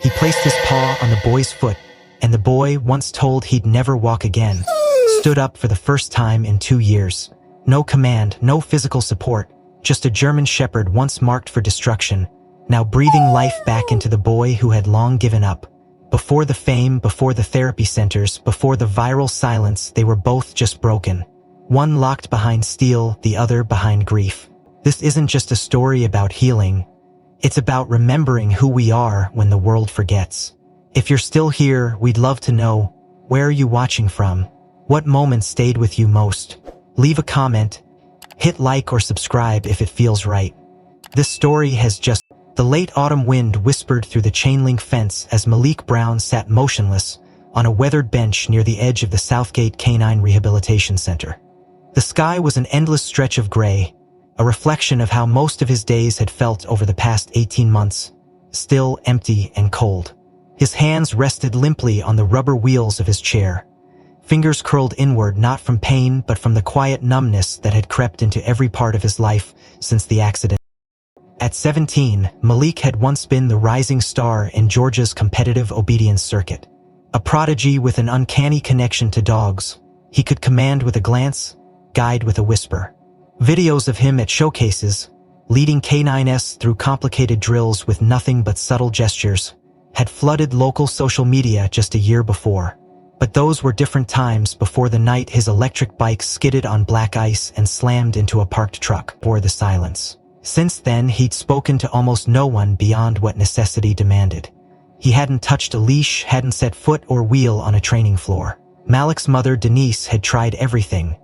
He placed his paw on the boy's foot, and the boy, once told he'd never walk again, stood up for the first time in 2 years. No command, no physical support, just a German shepherd once marked for destruction, now breathing life back into the boy who had long given up. Before the fame, before the therapy centers, before the viral silence, they were both just broken. One locked behind steel, the other behind grief. This isn't just a story about healing. It's about remembering who we are when the world forgets. If you're still here, we'd love to know, where are you watching from? What moments stayed with you most? Leave a comment, hit like or subscribe if it feels right. This story has just... The late autumn wind whispered through the chain-link fence as Malik Brown sat motionless on a weathered bench near the edge of the Southgate Canine Rehabilitation Center. The sky was an endless stretch of gray, a reflection of how most of his days had felt over the past 18 months, still, empty, and cold. His hands rested limply on the rubber wheels of his chair, fingers curled inward not from pain but from the quiet numbness that had crept into every part of his life since the accident. At 17, Malik had once been the rising star in Georgia's competitive obedience circuit. A prodigy with an uncanny connection to dogs, he could command with a glance, guide with a whisper. Videos of him at showcases, leading K9s through complicated drills with nothing but subtle gestures, had flooded local social media just a year before. But those were different times before the night his electric bike skidded on black ice and slammed into a parked truck, bore the silence. Since then, he'd spoken to almost no one beyond what necessity demanded. He hadn't touched a leash, hadn't set foot or wheel on a training floor. Malik's mother, Denise, had tried everything.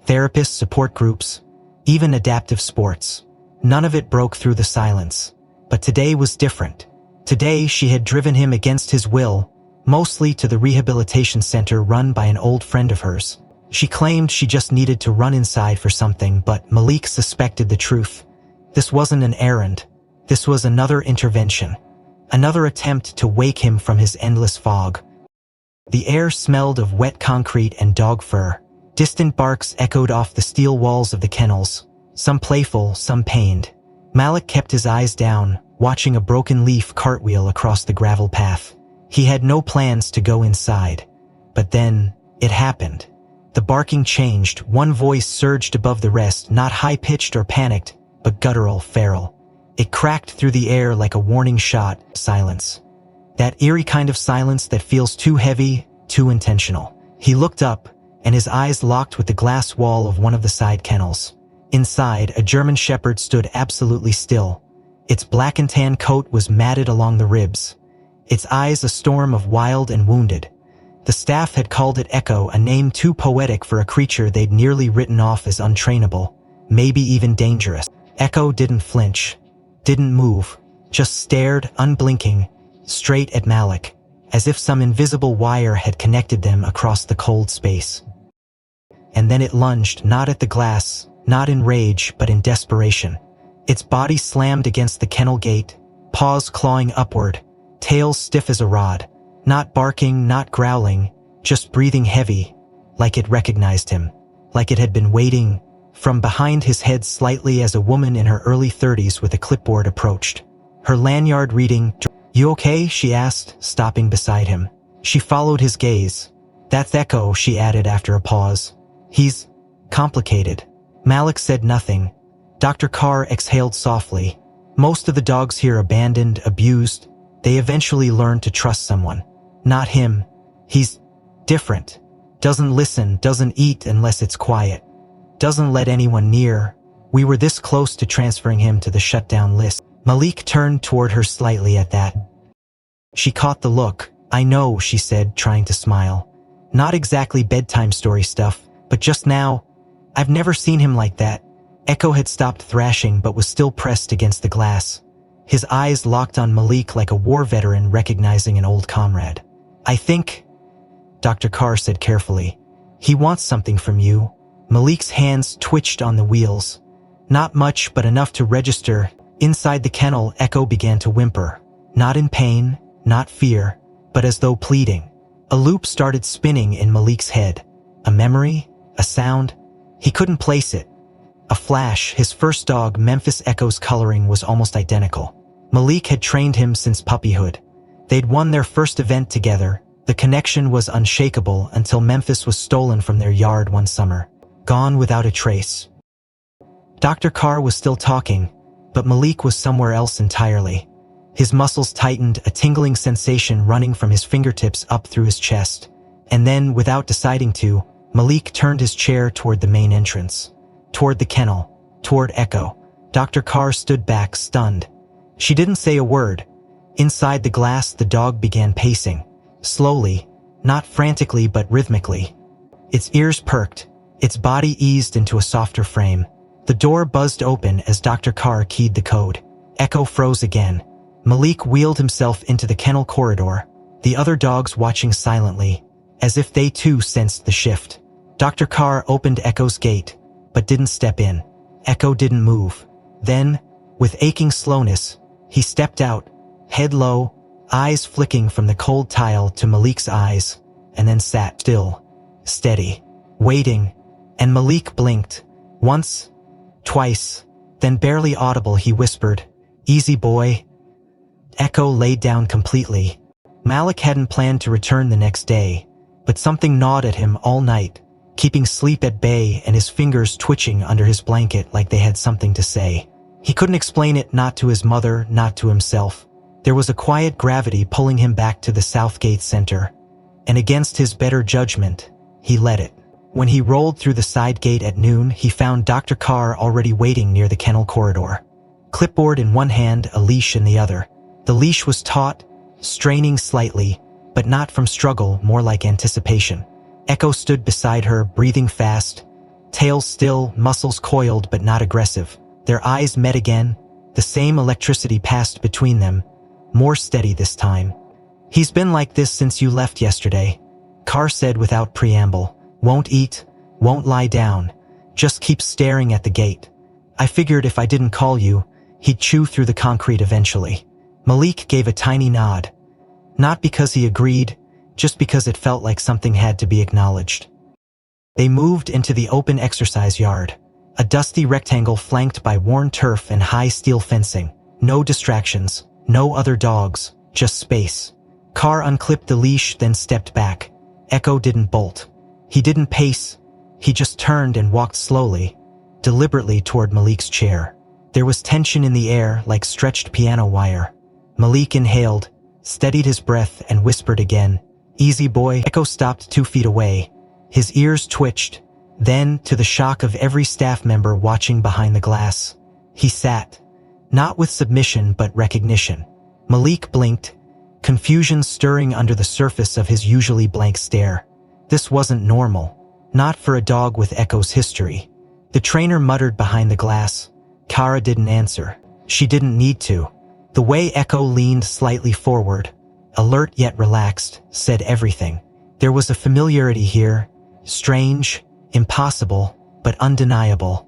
Therapists, support groups, even adaptive sports. None of it broke through the silence. But today was different. Today, she had driven him against his will, mostly to the rehabilitation center run by an old friend of hers. She claimed she just needed to run inside for something, but Malik suspected the truth. This wasn't an errand. This was another intervention. Another attempt to wake him from his endless fog. The air smelled of wet concrete and dog fur. Distant barks echoed off the steel walls of the kennels, some playful, some pained. Malik kept his eyes down, watching a broken leaf cartwheel across the gravel path. He had no plans to go inside. But then, it happened. The barking changed, one voice surged above the rest, not high-pitched or panicked, but guttural, feral. It cracked through the air like a warning shot. Silence. That eerie kind of silence that feels too heavy, too intentional. He looked up, and his eyes locked with the glass wall of one of the side kennels. Inside, a German shepherd stood absolutely still. Its black and tan coat was matted along the ribs, its eyes a storm of wild and wounded. The staff had called it Echo, a name too poetic for a creature they'd nearly written off as untrainable, maybe even dangerous. Echo didn't flinch, didn't move, just stared, unblinking, straight at Malik, as if some invisible wire had connected them across the cold space. And then it lunged, not at the glass, not in rage, but in desperation. Its body slammed against the kennel gate, paws clawing upward, tail stiff as a rod, not barking, not growling, just breathing heavy, like it recognized him, like it had been waiting. From behind his head slightly as a woman in her early 30s with a clipboard approached. Her lanyard reading, "You okay?" she asked, stopping beside him. She followed his gaze. "That's Echo," she added after a pause. "He's complicated." Malik said nothing. Dr. Carr exhaled softly. Most of the dogs here abandoned, abused. They eventually learn to trust someone. Not him. He's different. Doesn't listen, doesn't eat unless it's quiet. Doesn't let anyone near. We were this close to transferring him to the shutdown list. Malik turned toward her slightly at that. She caught the look. "I know," she said, trying to smile. "Not exactly bedtime story stuff, but just now, I've never seen him like that." Echo had stopped thrashing but was still pressed against the glass. His eyes locked on Malik like a war veteran recognizing an old comrade. "I think," Dr. Carr said carefully, "he wants something from you." Malik's hands twitched on the wheels. Not much, but enough to register. Inside the kennel, Echo began to whimper. Not in pain, not fear, but as though pleading. A loop started spinning in Malik's head. A memory? A sound? He couldn't place it. A flash, his first dog, Memphis Echo's coloring was almost identical. Malik had trained him since puppyhood. They'd won their first event together. The connection was unshakable until Memphis was stolen from their yard one summer. Gone without a trace. Dr. Carr was still talking, but Malik was somewhere else entirely. His muscles tightened, a tingling sensation running from his fingertips up through his chest. And then, without deciding to, Malik turned his chair toward the main entrance. Toward the kennel. Toward Echo. Dr. Carr stood back, stunned. She didn't say a word. Inside the glass, the dog began pacing. Slowly, not frantically but rhythmically. Its ears perked. Its body eased into a softer frame. The door buzzed open as Dr. Carr keyed the code. Echo froze again. Malik wheeled himself into the kennel corridor, the other dogs watching silently, as if they too sensed the shift. Dr. Carr opened Echo's gate, but didn't step in. Echo didn't move. Then, with aching slowness, he stepped out, head low, eyes flicking from the cold tile to Malik's eyes, and then sat still, steady, waiting, and Malik blinked. Once, twice, then barely audible he whispered, "Easy boy." Echo laid down completely. Malik hadn't planned to return the next day, but something gnawed at him all night, keeping sleep at bay and his fingers twitching under his blanket like they had something to say. He couldn't explain it, not to his mother, not to himself. There was a quiet gravity pulling him back to the Southgate Center, and against his better judgment, he let it. When he rolled through the side gate at noon, he found Dr. Carr already waiting near the kennel corridor. Clipboard in one hand, a leash in the other. The leash was taut, straining slightly, but not from struggle, more like anticipation. Echo stood beside her, breathing fast, tail still, muscles coiled but not aggressive. Their eyes met again. The same electricity passed between them, more steady this time. "He's been like this since you left yesterday," Carr said without preamble. "Won't eat, won't lie down, just keeps staring at the gate. I figured if I didn't call you, he'd chew through the concrete eventually." Malik gave a tiny nod. Not because he agreed, just because it felt like something had to be acknowledged. They moved into the open exercise yard, a dusty rectangle flanked by worn turf and high steel fencing. No distractions, no other dogs, just space. Carr unclipped the leash, then stepped back. Echo didn't bolt. He didn't pace. He just turned and walked slowly, deliberately toward Malik's chair. There was tension in the air like stretched piano wire. Malik inhaled, steadied his breath, and whispered again, "Easy boy." Echo stopped 2 feet away. His ears twitched. Then, to the shock of every staff member watching behind the glass, he sat, not with submission but recognition. Malik blinked, confusion stirring under the surface of his usually blank stare. This wasn't normal, not for a dog with Echo's history. The trainer muttered behind the glass. Kara didn't answer. She didn't need to. The way Echo leaned slightly forward, alert yet relaxed, said everything. There was a familiarity here, strange, impossible, but undeniable.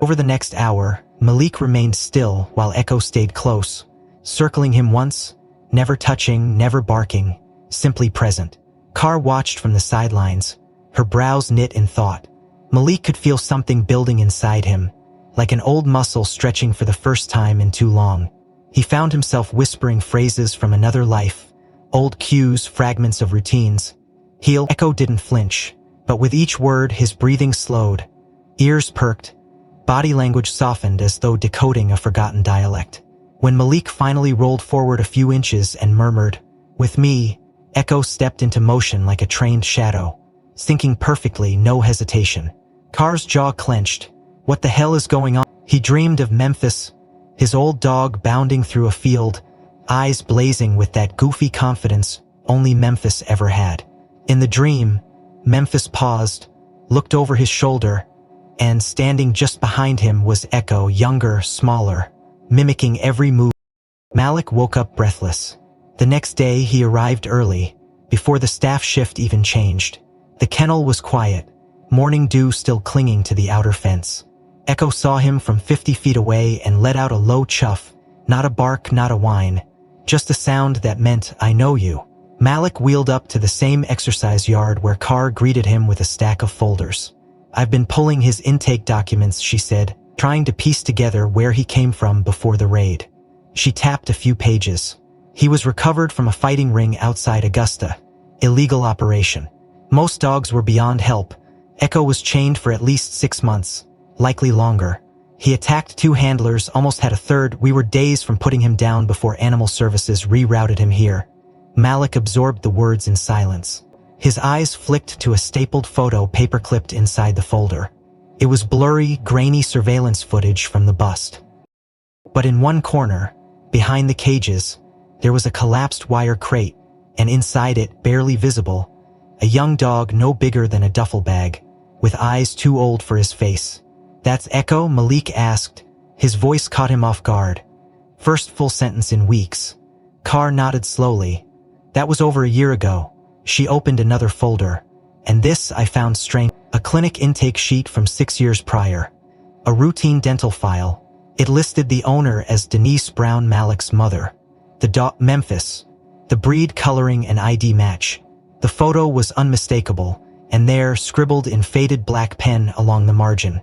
Over the next hour, Malik remained still while Echo stayed close, circling him once, never touching, never barking, simply present. Carr watched from the sidelines, her brows knit in thought. Malik could feel something building inside him, like an old muscle stretching for the first time in too long. He found himself whispering phrases from another life, old cues, fragments of routines. Heel. Echo didn't flinch, but with each word his breathing slowed, ears perked, body language softened as though decoding a forgotten dialect. When Malik finally rolled forward a few inches and murmured, "With me," Echo stepped into motion like a trained shadow, syncing perfectly, no hesitation. Carr's jaw clenched. What the hell is going on? He dreamed of Memphis, his old dog bounding through a field, eyes blazing with that goofy confidence only Memphis ever had. In the dream, Memphis paused, looked over his shoulder, and standing just behind him was Echo, younger, smaller, mimicking every move. Malik woke up breathless. The next day he arrived early, before the staff shift even changed. The kennel was quiet, morning dew still clinging to the outer fence. Echo saw him from 50 feet away and let out a low chuff, not a bark, not a whine, just a sound that meant, "I know you." Malik wheeled up to the same exercise yard where Carr greeted him with a stack of folders. "I've been pulling his intake documents," she said, trying to piece together where he came from before the raid. She tapped a few pages. He was recovered from a fighting ring outside Augusta. Illegal operation. Most dogs were beyond help. Echo was chained for at least 6 months, likely longer. He attacked 2 handlers, almost had a third. We were days from putting him down before Animal Services rerouted him here. Malik absorbed the words in silence. His eyes flicked to a stapled photo paper-clipped inside the folder. It was blurry, grainy surveillance footage from the bust. But in one corner, behind the cages, there was a collapsed wire crate, and inside it, barely visible, a young dog no bigger than a duffel bag, with eyes too old for his face. "That's Echo?" Malik asked. His voice caught him off guard. First full sentence in weeks. Carr nodded slowly. "That was over a year ago." She opened another folder. "And this I found strange. A clinic intake sheet from 6 years prior. A routine dental file. It listed the owner as Denise Brown, Malik's mother. The dog, Memphis. The breed, coloring, and ID match. The photo was unmistakable, and there, scribbled in faded black pen along the margin.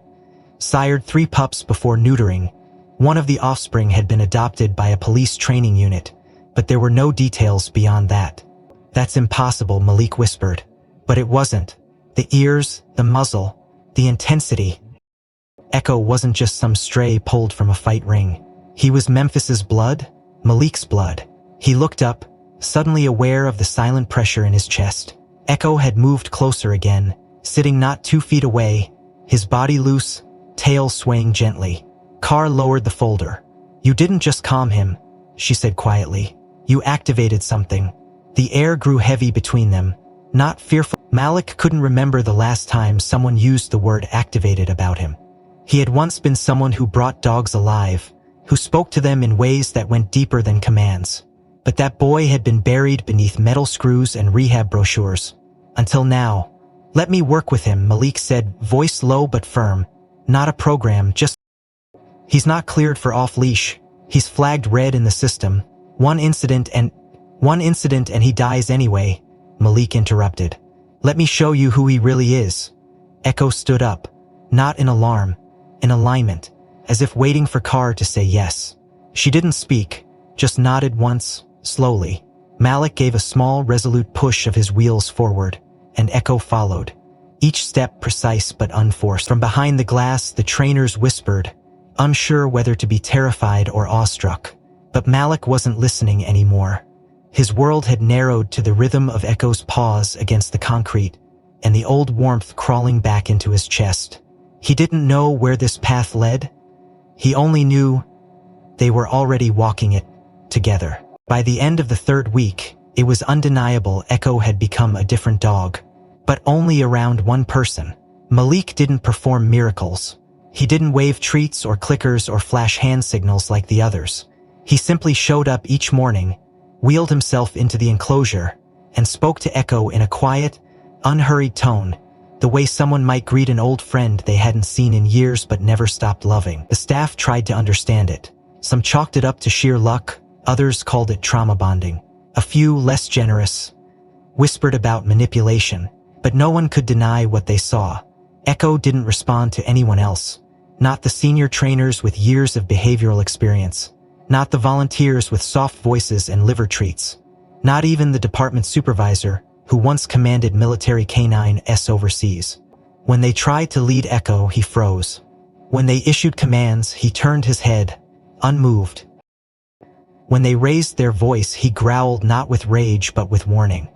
Sired 3 pups before neutering. One of the offspring had been adopted by a police training unit, but there were no details beyond that." "That's impossible," Malik whispered. But it wasn't. The ears, the muzzle, the intensity. Echo wasn't just some stray pulled from a fight ring. He was Memphis's blood, Malik's blood. He looked up, suddenly aware of the silent pressure in his chest. Echo had moved closer again, sitting not 2 feet away, his body loose, tail swaying gently. Carr lowered the folder. "You didn't just calm him," she said quietly. "You activated something." The air grew heavy between them, not fearful. Malik couldn't remember the last time someone used the word activated about him. He had once been someone who brought dogs alive, who spoke to them in ways that went deeper than commands. But that boy had been buried beneath metal screws and rehab brochures. Until now. "Let me work with him," Malik said, voice low but firm. "Not a program, just..." "He's not cleared for off-leash. He's flagged red in the system. One incident and he dies anyway," Malik interrupted. "Let me show you who he really is." Echo stood up, not in alarm, in alignment, as if waiting for Carr to say yes. She didn't speak, just nodded once, slowly. Malik gave a small, resolute push of his wheels forward, and Echo followed, each step precise but unforced. From behind the glass, the trainers whispered, unsure whether to be terrified or awestruck. But Malik wasn't listening anymore. His world had narrowed to the rhythm of Echo's paws against the concrete, and the old warmth crawling back into his chest. He didn't know where this path led. He only knew they were already walking it together. By the end of the 3rd week, it was undeniable Echo had become a different dog, but only around one person. Malik didn't perform miracles. He didn't wave treats or clickers or flash hand signals like the others. He simply showed up each morning, wheeled himself into the enclosure, and spoke to Echo in a quiet, unhurried tone, the way someone might greet an old friend they hadn't seen in years but never stopped loving. The staff tried to understand it. Some chalked it up to sheer luck, others called it trauma bonding. A few, less generous, whispered about manipulation, but no one could deny what they saw. Echo didn't respond to anyone else. Not the senior trainers with years of behavioral experience. Not the volunteers with soft voices and liver treats. Not even the department supervisor, who once commanded military K-9s overseas. When they tried to lead Echo, he froze. When they issued commands, he turned his head, unmoved. When they raised their voice, he growled not with rage but with warning.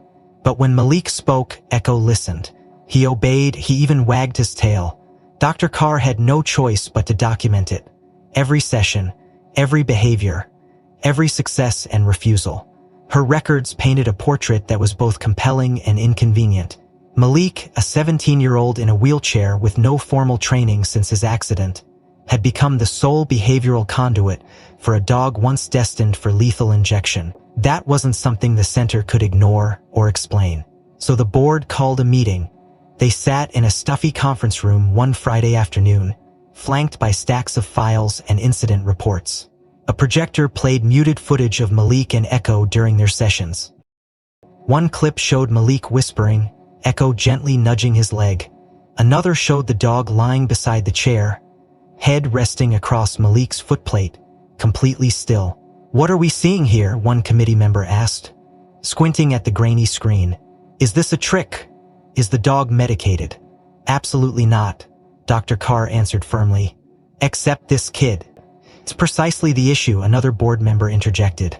But when Malik spoke, Echo listened. He obeyed, he even wagged his tail. Dr. Carr had no choice but to document it. Every session, every behavior, every success and refusal. Her records painted a portrait that was both compelling and inconvenient. Malik, a 17-year-old in a wheelchair with no formal training since his accident, had become the sole behavioral conduit for a dog once destined for lethal injection. That wasn't something the center could ignore or explain. So the board called a meeting. They sat in a stuffy conference room one Friday afternoon, flanked by stacks of files and incident reports. A projector played muted footage of Malik and Echo during their sessions. One clip showed Malik whispering, Echo gently nudging his leg. Another showed the dog lying beside the chair, head resting across Malik's footplate, completely still. "What are we seeing here?" one committee member asked, squinting at the grainy screen. "Is this a trick? Is the dog medicated?" "Absolutely not," Dr. Carr answered firmly. "Except this kid." "It's precisely the issue," another board member interjected.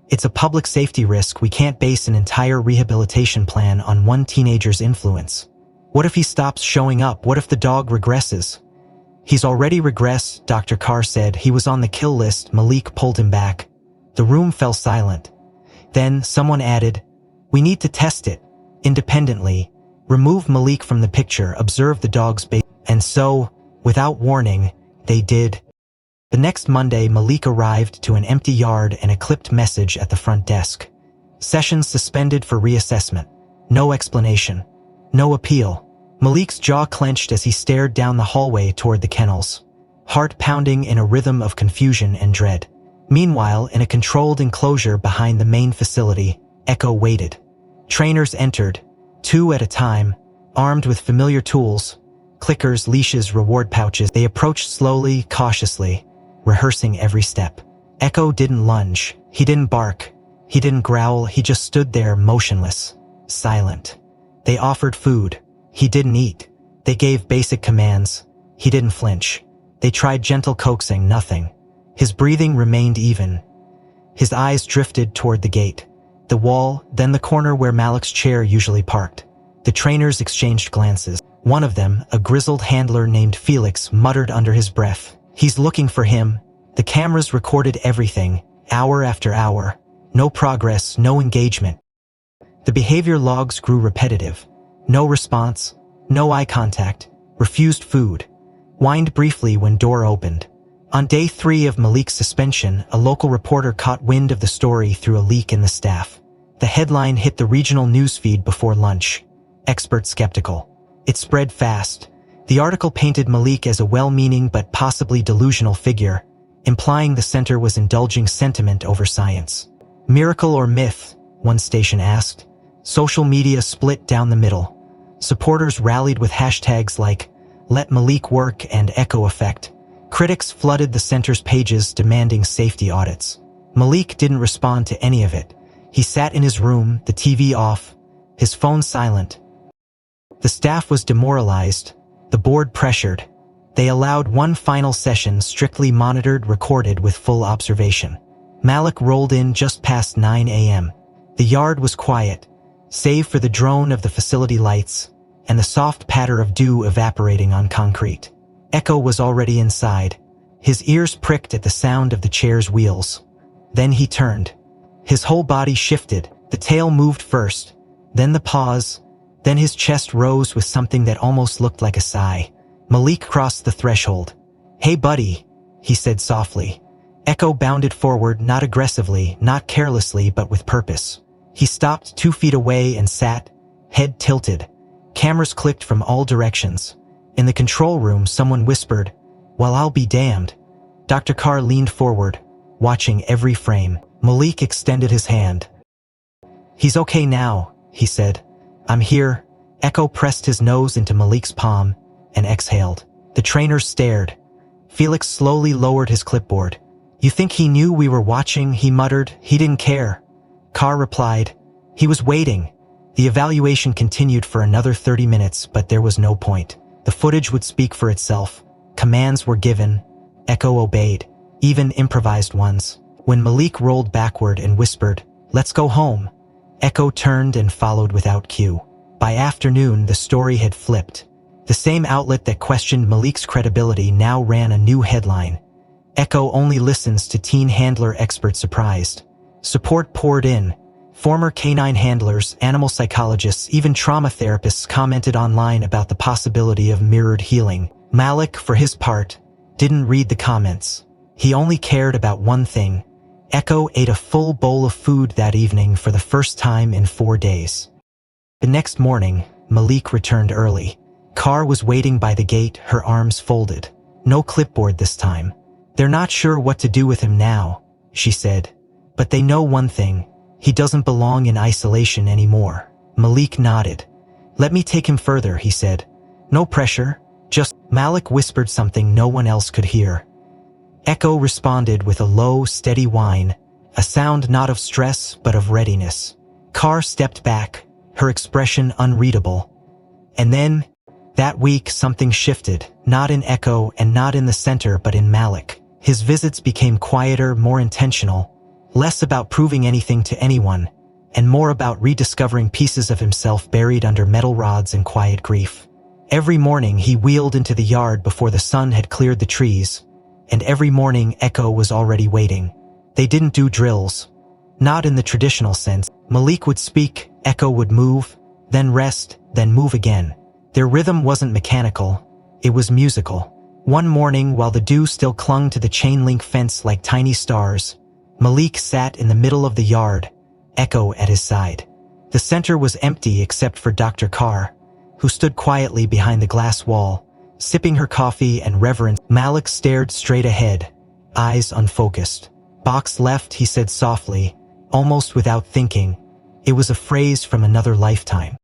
"It's a public safety risk. We can't base an entire rehabilitation plan on one teenager's influence. What if he stops showing up? What if the dog regresses?" "He's already regressed," Dr. Carr said. "He was on the kill list." Malik pulled him back. The room fell silent. Then someone added, "We need to test it independently. Remove Malik from the picture, observe the dog's behavior." And so, without warning, they did. The next Monday, Malik arrived to an empty yard and a clipped message at the front desk. "Session suspended for reassessment. No explanation. No appeal." Malik's jaw clenched as he stared down the hallway toward the kennels, heart pounding in a rhythm of confusion and dread. Meanwhile, in a controlled enclosure behind the main facility, Echo waited. Trainers entered, 2 at a time, armed with familiar tools, clickers, leashes, reward pouches. They approached slowly, cautiously, rehearsing every step. Echo didn't lunge, he didn't bark, he didn't growl, he just stood there motionless, silent. They offered food, he didn't eat. They gave basic commands, he didn't flinch. They tried gentle coaxing, nothing. His breathing remained even. His eyes drifted toward the gate, the wall, then the corner where Malik's chair usually parked. The trainers exchanged glances. One of them, a grizzled handler named Felix, muttered under his breath, "He's looking for him." The cameras recorded everything, hour after hour. No progress, no engagement. The behavior logs grew repetitive. No response, no eye contact, refused food, whined briefly when door opened. On day 3 of Malik's suspension, a local reporter caught wind of the story through a leak in the staff. The headline hit the regional newsfeed before lunch. Expert skeptical. It spread fast. The article painted Malik as a well-meaning but possibly delusional figure, implying the center was indulging sentiment over science. Miracle or myth? One station asked. Social media split down the middle. Supporters rallied with hashtags like "Let Malik Work" and "Echo Effect." Critics flooded the center's pages demanding safety audits. Malik didn't respond to any of it. He sat in his room, the TV off, his phone silent. The staff was demoralized, the board pressured. They allowed one final session, strictly monitored, recorded with full observation. Malik rolled in just past 9 a.m. The yard was quiet, save for the drone of the facility lights and the soft patter of dew evaporating on concrete. Echo was already inside. His ears pricked at the sound of the chair's wheels. Then he turned. His whole body shifted. The tail moved first, then the paws, then his chest rose with something that almost looked like a sigh. Malik crossed the threshold. "Hey buddy," he said softly. Echo bounded forward, not aggressively, not carelessly, but with purpose. He stopped 2 feet away and sat, head tilted. Cameras clicked from all directions. In the control room, someone whispered, "Well, I'll be damned." Dr. Carr leaned forward, watching every frame. Malik extended his hand. "He's okay now," he said. "I'm here." Echo pressed his nose into Malik's palm and exhaled. The trainers stared. Felix slowly lowered his clipboard. "You think he knew we were watching?" he muttered. "He didn't care." Carr replied, "He was waiting." The evaluation continued for another 30 minutes, but there was no point. The footage would speak for itself. Commands were given. Echo obeyed, even improvised ones. When Malik rolled backward and whispered, "Let's go home," Echo turned and followed without cue. By afternoon, the story had flipped. The same outlet that questioned Malik's credibility now ran a new headline. "Echo only listens to teen handler expert surprised." Support poured in. Former canine handlers, animal psychologists, even trauma therapists commented online about the possibility of mirrored healing. Malik, for his part, didn't read the comments. He only cared about one thing. Echo ate a full bowl of food that evening for the first time in 4 days. The next morning, Malik returned early. Carr was waiting by the gate, her arms folded. No clipboard this time. "They're not sure what to do with him now," she said. "But they know one thing. He doesn't belong in isolation anymore." Malik nodded. "Let me take him further," he said. "No pressure, just—" Malik whispered something no one else could hear. Echo responded with a low, steady whine, a sound not of stress but of readiness. Carr stepped back, her expression unreadable. And then, that week something shifted, not in Echo and not in the center but in Malik. His visits became quieter, more intentional, less about proving anything to anyone, and more about rediscovering pieces of himself buried under metal rods and quiet grief. Every morning he wheeled into the yard before the sun had cleared the trees, and every morning Echo was already waiting. They didn't do drills. Not in the traditional sense. Malik would speak, Echo would move, then rest, then move again. Their rhythm wasn't mechanical, it was musical. One morning, while the dew still clung to the chain-link fence like tiny stars, Malik sat in the middle of the yard, Echo at his side. The center was empty except for Dr. Carr, who stood quietly behind the glass wall, sipping her coffee and reverence. Malik stared straight ahead, eyes unfocused. Box left, he said softly, almost without thinking. It was a phrase from another lifetime.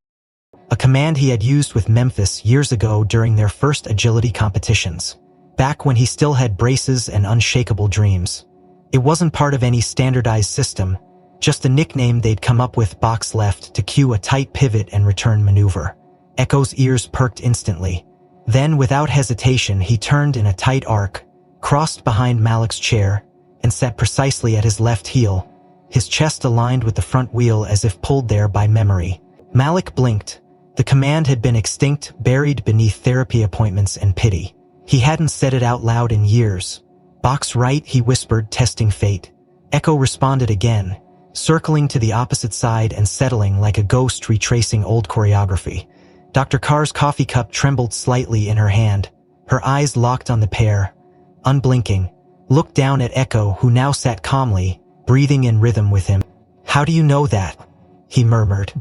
A command he had used with Memphis years ago during their first agility competitions, back when he still had braces and unshakable dreams. It wasn't part of any standardized system, just a nickname they'd come up with. Box left to cue a tight pivot and return maneuver. Echo's ears perked instantly. Then, without hesitation, he turned in a tight arc, crossed behind Malik's chair, and sat precisely at his left heel, his chest aligned with the front wheel as if pulled there by memory. Malik blinked. The command had been extinct, buried beneath therapy appointments and pity. He hadn't said it out loud in years. Box right, he whispered, testing fate. Echo responded again, circling to the opposite side and settling like a ghost retracing old choreography. Dr. Carr's coffee cup trembled slightly in her hand. Her eyes locked on the pair, unblinking, looked down at Echo, who now sat calmly, breathing in rhythm with him. "How do you know that?" he murmured.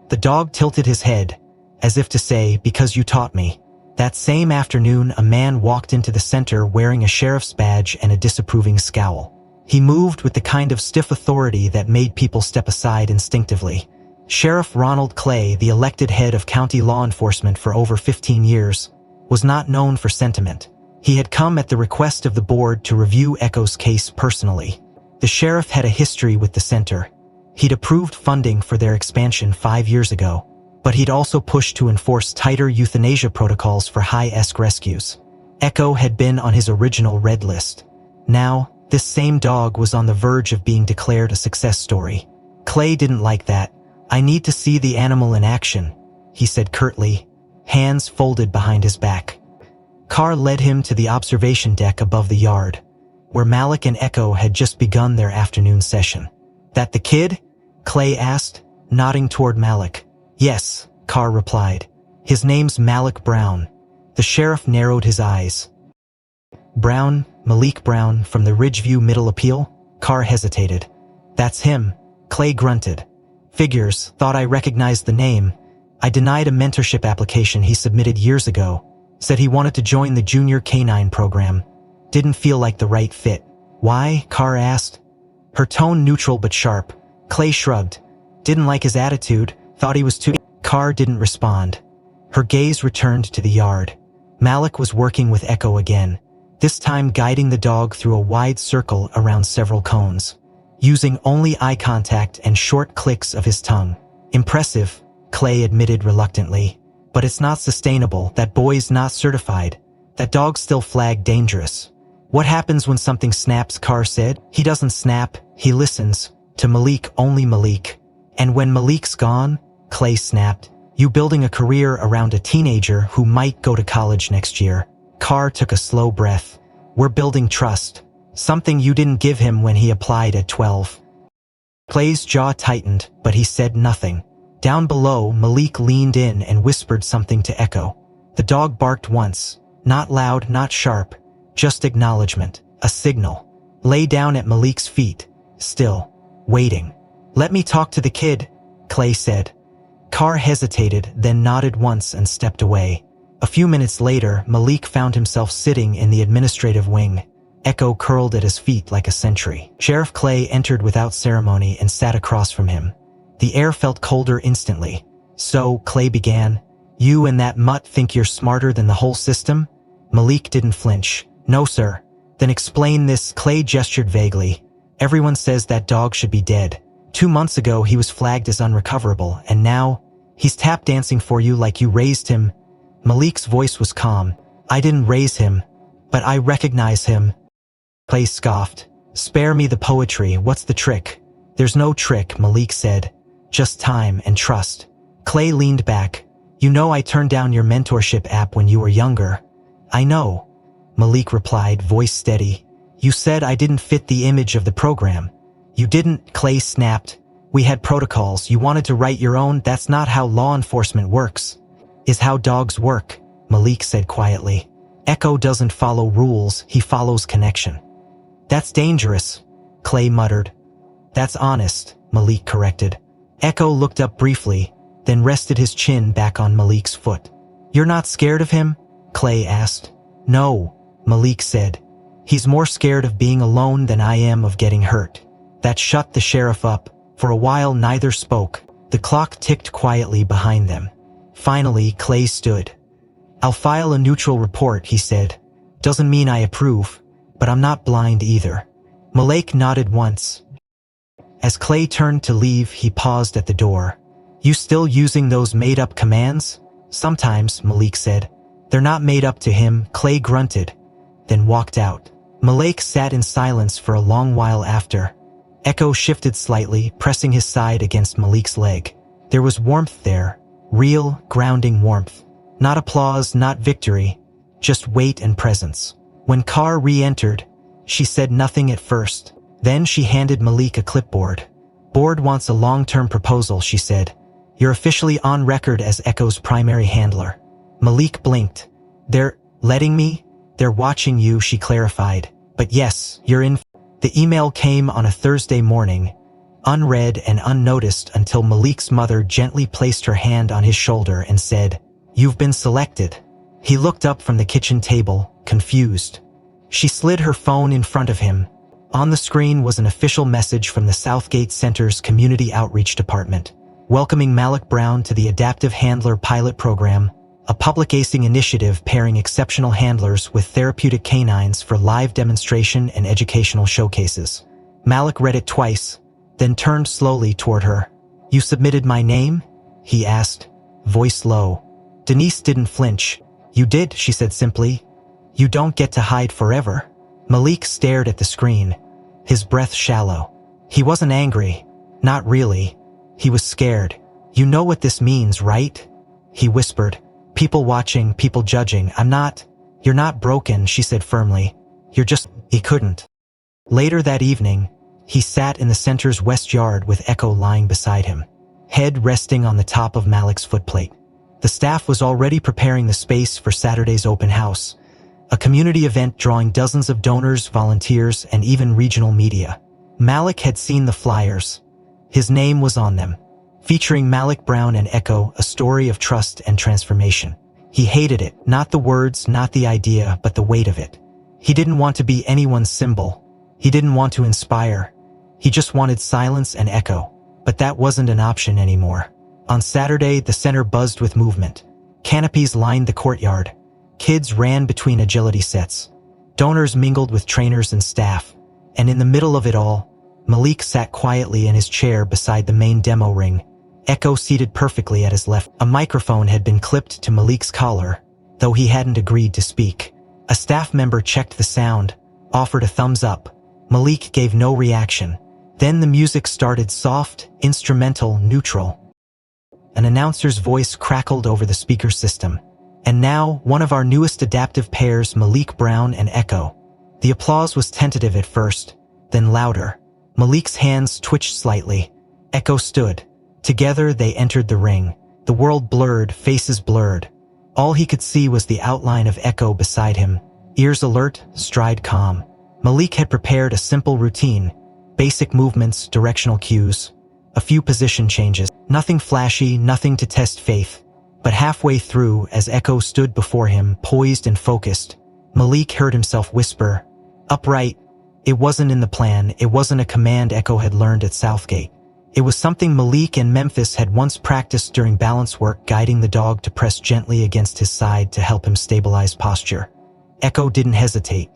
The dog tilted his head, as if to say, "Because you taught me." That same afternoon, a man walked into the center wearing a sheriff's badge and a disapproving scowl. He moved with the kind of stiff authority that made people step aside instinctively. Sheriff Ronald Clay, the elected head of county law enforcement for over 15 years, was not known for sentiment. He had come at the request of the board to review Echo's case personally. The sheriff had a history with the center. He'd approved funding for their expansion 5 years ago, but he'd also pushed to enforce tighter euthanasia protocols for high-risk rescues. Echo had been on his original red list. Now, this same dog was on the verge of being declared a success story. Clay didn't like that. "I need to see the animal in action," he said curtly, hands folded behind his back. Carr led him to the observation deck above the yard, where Malik and Echo had just begun their afternoon session. "That the kid?" Clay asked, nodding toward Malik. "Yes," Carr replied. "His name's Malik Brown." The sheriff narrowed his eyes. "Brown, Malik Brown, from the Ridgeview Middle Appeal?" Carr hesitated. "That's him," Clay grunted. "Figures, thought I recognized the name. I denied a mentorship application he submitted years ago. Said he wanted to join the junior canine program. Didn't feel like the right fit." "Why?" Carr asked. Her tone neutral but sharp. Clay shrugged. "Didn't like his attitude, thought he was too—" Carr didn't respond. Her gaze returned to the yard. Malik was working with Echo again, this time guiding the dog through a wide circle around several cones, using only eye contact and short clicks of his tongue. "Impressive," Clay admitted reluctantly. "But it's not sustainable. That boy's not certified. That dog's still flagged dangerous." "What happens when something snaps?" Carr said. "He doesn't snap, he listens. To Malik, only Malik. And when Malik's gone," Clay snapped, "you building a career around a teenager who might go to college next year." Carr took a slow breath. "We're building trust. Something you didn't give him when he applied at 12. Clay's jaw tightened, but he said nothing. Down below, Malik leaned in and whispered something to Echo. The dog barked once, not loud, not sharp, just acknowledgement, a signal. Lay down at Malik's feet, still, waiting. "Let me talk to the kid," Clay said. Carr hesitated, then nodded once and stepped away. A few minutes later, Malik found himself sitting in the administrative wing, Echo curled at his feet like a sentry. Sheriff Clay entered without ceremony and sat across from him. The air felt colder instantly. "So," Clay began, "you and that mutt think you're smarter than the whole system?" Malik didn't flinch. "No, sir." "Then explain this." Clay gestured vaguely. Everyone says that dog should be dead. 2 months ago he was flagged as unrecoverable, and now he's tap dancing for you like you raised him." Malik's voice was calm. "I didn't raise him, but I recognize him." Clay scoffed. "Spare me the poetry, what's the trick?" "There's no trick," Malik said. "Just time and trust." Clay leaned back. "You know I turned down your mentorship app when you were younger." "I know," Malik replied, voice steady. "You said I didn't fit the image of the program." "You didn't," Clay snapped. "We had protocols. You wanted to write your own. That's not how law enforcement works." "Is how dogs work," Malik said quietly. "Echo doesn't follow rules, he follows connection." "That's dangerous," Clay muttered. "That's honest," Malik corrected. Echo looked up briefly, then rested his chin back on Malik's foot. "You're not scared of him?" Clay asked. "No," Malik said. "He's more scared of being alone than I am of getting hurt." That shut the sheriff up. For a while neither spoke. The clock ticked quietly behind them. Finally, Clay stood. "I'll file a neutral report," he said. "Doesn't mean I approve, but I'm not blind either." Malik nodded once. As Clay turned to leave, he paused at the door. "You still using those made-up commands?" "Sometimes," Malik said. "They're not made up to him," Clay grunted, then walked out. Malik sat in silence for a long while after. Echo shifted slightly, pressing his side against Malik's leg. There was warmth there, real, grounding warmth. Not applause, not victory, just weight and presence. When Carr re-entered, she said nothing at first. Then she handed Malik a clipboard. "Board wants a long-term proposal," she said. "You're officially on record as Echo's primary handler." Malik blinked. "They're letting me?" "They're watching you," she clarified. "But yes, you're in." The email came on a Thursday morning, unread and unnoticed until Malik's mother gently placed her hand on his shoulder and said, "You've been selected." He looked up from the kitchen table, confused. She slid her phone in front of him. On the screen was an official message from the Southgate Center's Community Outreach Department, welcoming Malik Brown to the Adaptive Handler Pilot Program, a public-facing initiative pairing exceptional handlers with therapeutic canines for live demonstration and educational showcases. Malik read it twice, then turned slowly toward her. "You submitted my name?" he asked, voice low. Denise didn't flinch. "You did," she said simply. "You don't get to hide forever." Malik stared at the screen, his breath shallow. He wasn't angry. Not really. He was scared. "You know what this means, right?" he whispered. "People watching, people judging. I'm not." "You're not broken," she said firmly. "You're just..." He couldn't. Later that evening, he sat in the center's west yard with Echo lying beside him, head resting on the top of Malik's footplate. The staff was already preparing the space for Saturday's open house, a community event drawing dozens of donors, volunteers, and even regional media. Malik had seen the flyers. His name was on them, featuring Malik Brown and Echo, a story of trust and transformation. He hated it, not the words, not the idea, but the weight of it. He didn't want to be anyone's symbol. He didn't want to inspire. He just wanted silence and echo. But that wasn't an option anymore. On Saturday, the center buzzed with movement. Canopies lined the courtyard. Kids ran between agility sets. Donors mingled with trainers and staff. And in the middle of it all, Malik sat quietly in his chair beside the main demo ring, Echo seated perfectly at his left. A microphone had been clipped to Malik's collar, though he hadn't agreed to speak. A staff member checked the sound, offered a thumbs up. Malik gave no reaction. Then the music started, soft, instrumental, neutral. An announcer's voice crackled over the speaker system. "And now, one of our newest adaptive pairs, Malik Brown and Echo." The applause was tentative at first, then louder. Malik's hands twitched slightly. Echo stood. Together they entered the ring. The world blurred, faces blurred. All he could see was the outline of Echo beside him, ears alert, stride calm. Malik had prepared a simple routine, basic movements, directional cues, a few position changes. Nothing flashy, nothing to test faith. But halfway through, as Echo stood before him, poised and focused, Malik heard himself whisper, "Upright." It wasn't in the plan, it wasn't a command Echo had learned at Southgate. It was something Malik and Memphis had once practiced during balance work, guiding the dog to press gently against his side to help him stabilize posture. Echo didn't hesitate.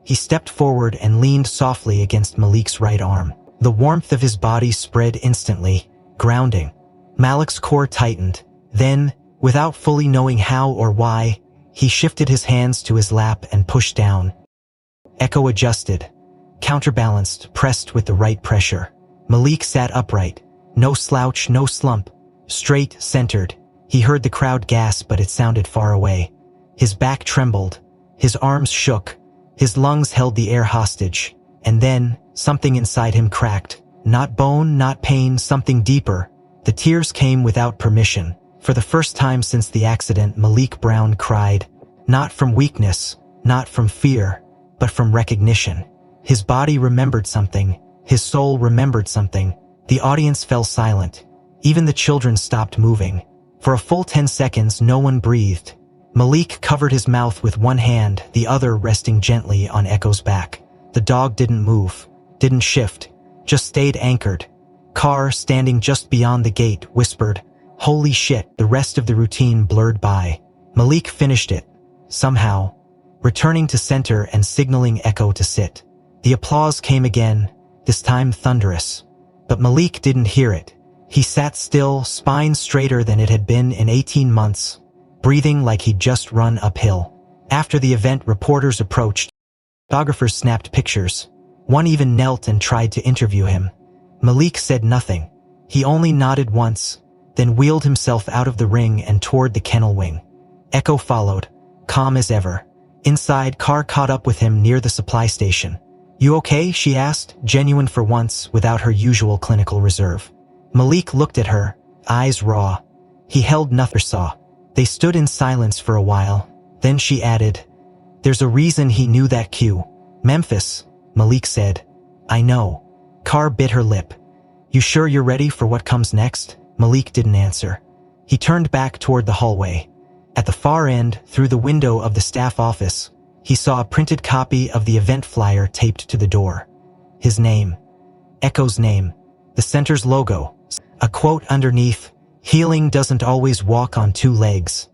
He stepped forward and leaned softly against Malik's right arm. The warmth of his body spread instantly, grounding. Malik's core tightened. Then, without fully knowing how or why, he shifted his hands to his lap and pushed down. Echo adjusted, counterbalanced, pressed with the right pressure. Malik sat upright. No slouch, no slump. Straight, centered. He heard the crowd gasp, but it sounded far away. His back trembled. His arms shook. His lungs held the air hostage. And then, something inside him cracked. Not bone, not pain, something deeper. The tears came without permission. For the first time since the accident, Malik Brown cried. Not from weakness, not from fear, but from recognition. His body remembered something. His soul remembered something. The audience fell silent. Even the children stopped moving. For a full 10 seconds, no one breathed. Malik covered his mouth with one hand, the other resting gently on Echo's back. The dog didn't move, didn't shift, just stayed anchored. Carr, standing just beyond the gate, whispered, "Holy shit." The rest of the routine blurred by. Malik finished it, somehow, returning to center and signaling Echo to sit. The applause came again, this time thunderous. But Malik didn't hear it. He sat still, spine straighter than it had been in 18 months, breathing like he'd just run uphill. After the event, reporters approached. Photographers snapped pictures. One even knelt and tried to interview him. Malik said nothing. He only nodded once, then wheeled himself out of the ring and toward the kennel wing. Echo followed, calm as ever. Inside, Carr caught up with him near the supply station. "You okay?" she asked, genuine for once, without her usual clinical reserve. Malik looked at her, eyes raw. He held nothing saw. They stood in silence for a while. Then she added, "There's a reason he knew that cue." "Memphis," Malik said. "I know." Carr bit her lip. "You sure you're ready for what comes next?" Malik didn't answer. He turned back toward the hallway. At the far end, through the window of the staff office, he saw a printed copy of the event flyer taped to the door. His name. Echo's name. The center's logo. A quote underneath, "Healing doesn't always walk on two legs."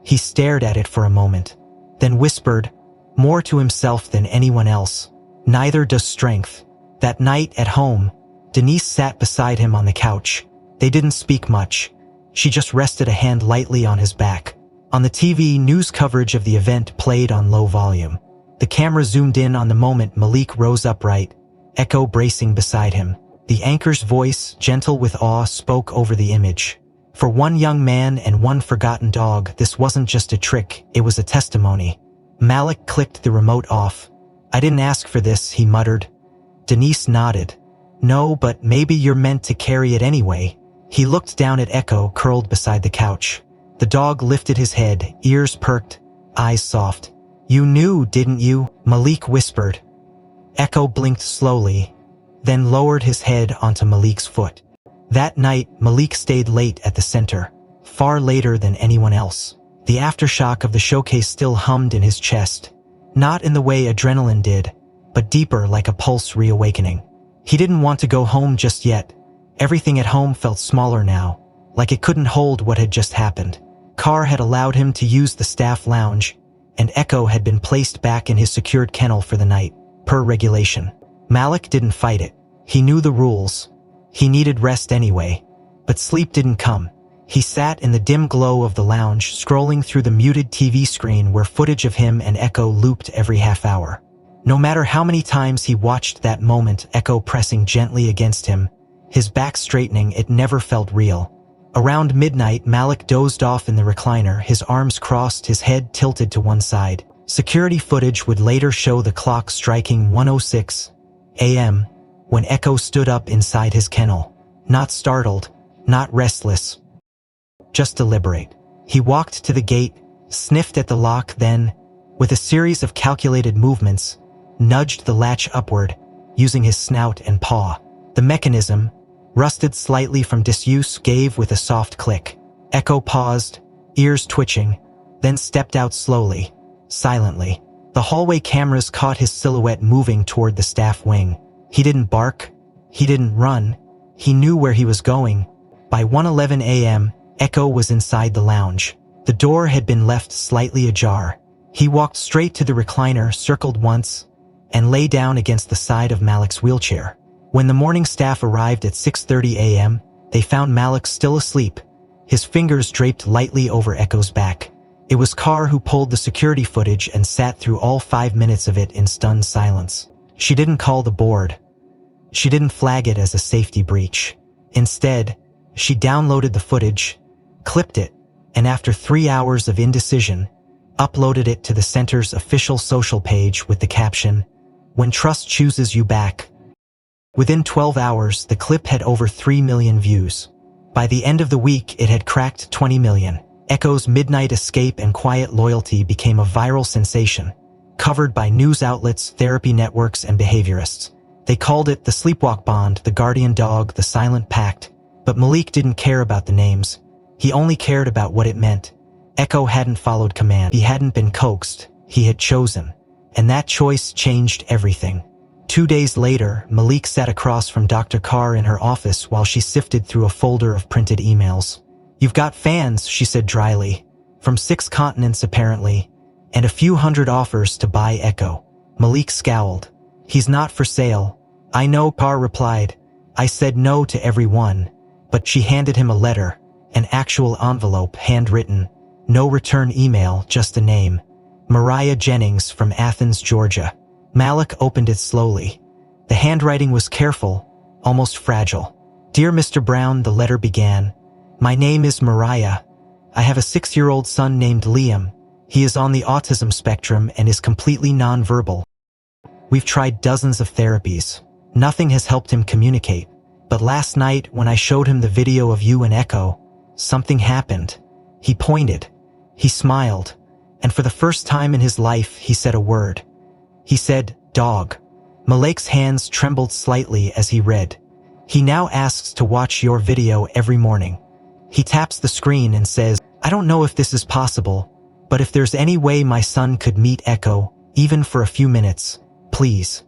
He stared at it for a moment, then whispered, more to himself than anyone else, "Neither does strength." That night at home, Denise sat beside him on the couch. They didn't speak much. She just rested a hand lightly on his back. On the TV, news coverage of the event played on low volume. The camera zoomed in on the moment Malik rose upright, Echo bracing beside him. The anchor's voice, gentle with awe, spoke over the image. For one young man and one forgotten dog, this wasn't just a trick, it was a testimony. Malik clicked the remote off. "I didn't ask for this," he muttered. Denise nodded. "No, but maybe you're meant to carry it anyway." He looked down at Echo, curled beside the couch. The dog lifted his head, ears perked, eyes soft. "You knew, didn't you?" Malik whispered. Echo blinked slowly, then lowered his head onto Malik's foot. That night, Malik stayed late at the center, far later than anyone else. The aftershock of the showcase still hummed in his chest, not in the way adrenaline did, but deeper, like a pulse reawakening. He didn't want to go home just yet. Everything at home felt smaller now, like it couldn't hold what had just happened. Carr had allowed him to use the staff lounge, and Echo had been placed back in his secured kennel for the night, per regulation. Malik didn't fight it. He knew the rules. He needed rest anyway, but sleep didn't come. He sat in the dim glow of the lounge, scrolling through the muted TV screen where footage of him and Echo looped every half hour. No matter how many times he watched that moment, Echo pressing gently against him, his back straightening, it never felt real. Around midnight, Malik dozed off in the recliner, his arms crossed, his head tilted to one side. Security footage would later show the clock striking 1:06 a.m. when Echo stood up inside his kennel. Not startled, not restless, just deliberate. He walked to the gate, sniffed at the lock, then, with a series of calculated movements, nudged the latch upward, using his snout and paw. The mechanism, rusted slightly from disuse, gave with a soft click. Echo paused, ears twitching, then stepped out slowly, silently. The hallway cameras caught his silhouette moving toward the staff wing. He didn't bark. He didn't run. He knew where he was going. By 1:11 a.m., Echo was inside the lounge. The door had been left slightly ajar. He walked straight to the recliner, circled once, and lay down against the side of Malik's wheelchair. When the morning staff arrived at 6:30 a.m., they found Malik still asleep, his fingers draped lightly over Echo's back. It was Carr who pulled the security footage and sat through all 5 minutes of it in stunned silence. She didn't call the board. She didn't flag it as a safety breach. Instead, she downloaded the footage, clipped it, and after 3 hours of indecision, uploaded it to the center's official social page with the caption, "When trust chooses you back." Within 12 hours, the clip had over 3 million views. By the end of the week, it had cracked 20 million. Echo's midnight escape and quiet loyalty became a viral sensation, covered by news outlets, therapy networks, and behaviorists. They called it the sleepwalk bond, the guardian dog, the silent pact. But Malik didn't care about the names. He only cared about what it meant. Echo hadn't followed command. He hadn't been coaxed. He had chosen. And that choice changed everything. 2 days later, Malik sat across from Dr. Carr in her office while she sifted through a folder of printed emails. "You've got fans," she said dryly. "From 6 continents apparently, and a few hundred offers to buy Echo." Malik scowled. "He's not for sale." "I know," Carr replied. "I said no to every one." But she handed him a letter, an actual envelope, handwritten. No return email, just a name. Mariah Jennings from Athens, Georgia. Malik opened it slowly. The handwriting was careful, almost fragile. "Dear Mr. Brown," the letter began. "My name is Mariah. I have a 6-year-old son named Liam. He is on the autism spectrum and is completely nonverbal. We've tried dozens of therapies. Nothing has helped him communicate. But last night, when I showed him the video of you and Echo, something happened." He pointed. He smiled. And for the first time in his life, he said a word. He said, "Dog." Malik's hands trembled slightly as he read. "He now asks to watch your video every morning. He taps the screen and says, 'I don't know if this is possible, but if there's any way my son could meet Echo, even for a few minutes, please.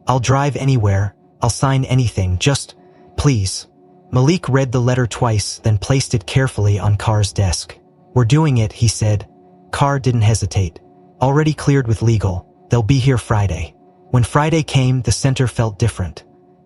I'll drive anywhere. I'll sign anything. Just, please." Malik read the letter twice, then placed it carefully on Carr's desk. "We're doing it," he said. Carr didn't hesitate. "Already cleared with legal. They'll be here Friday." When Friday came, the center felt different.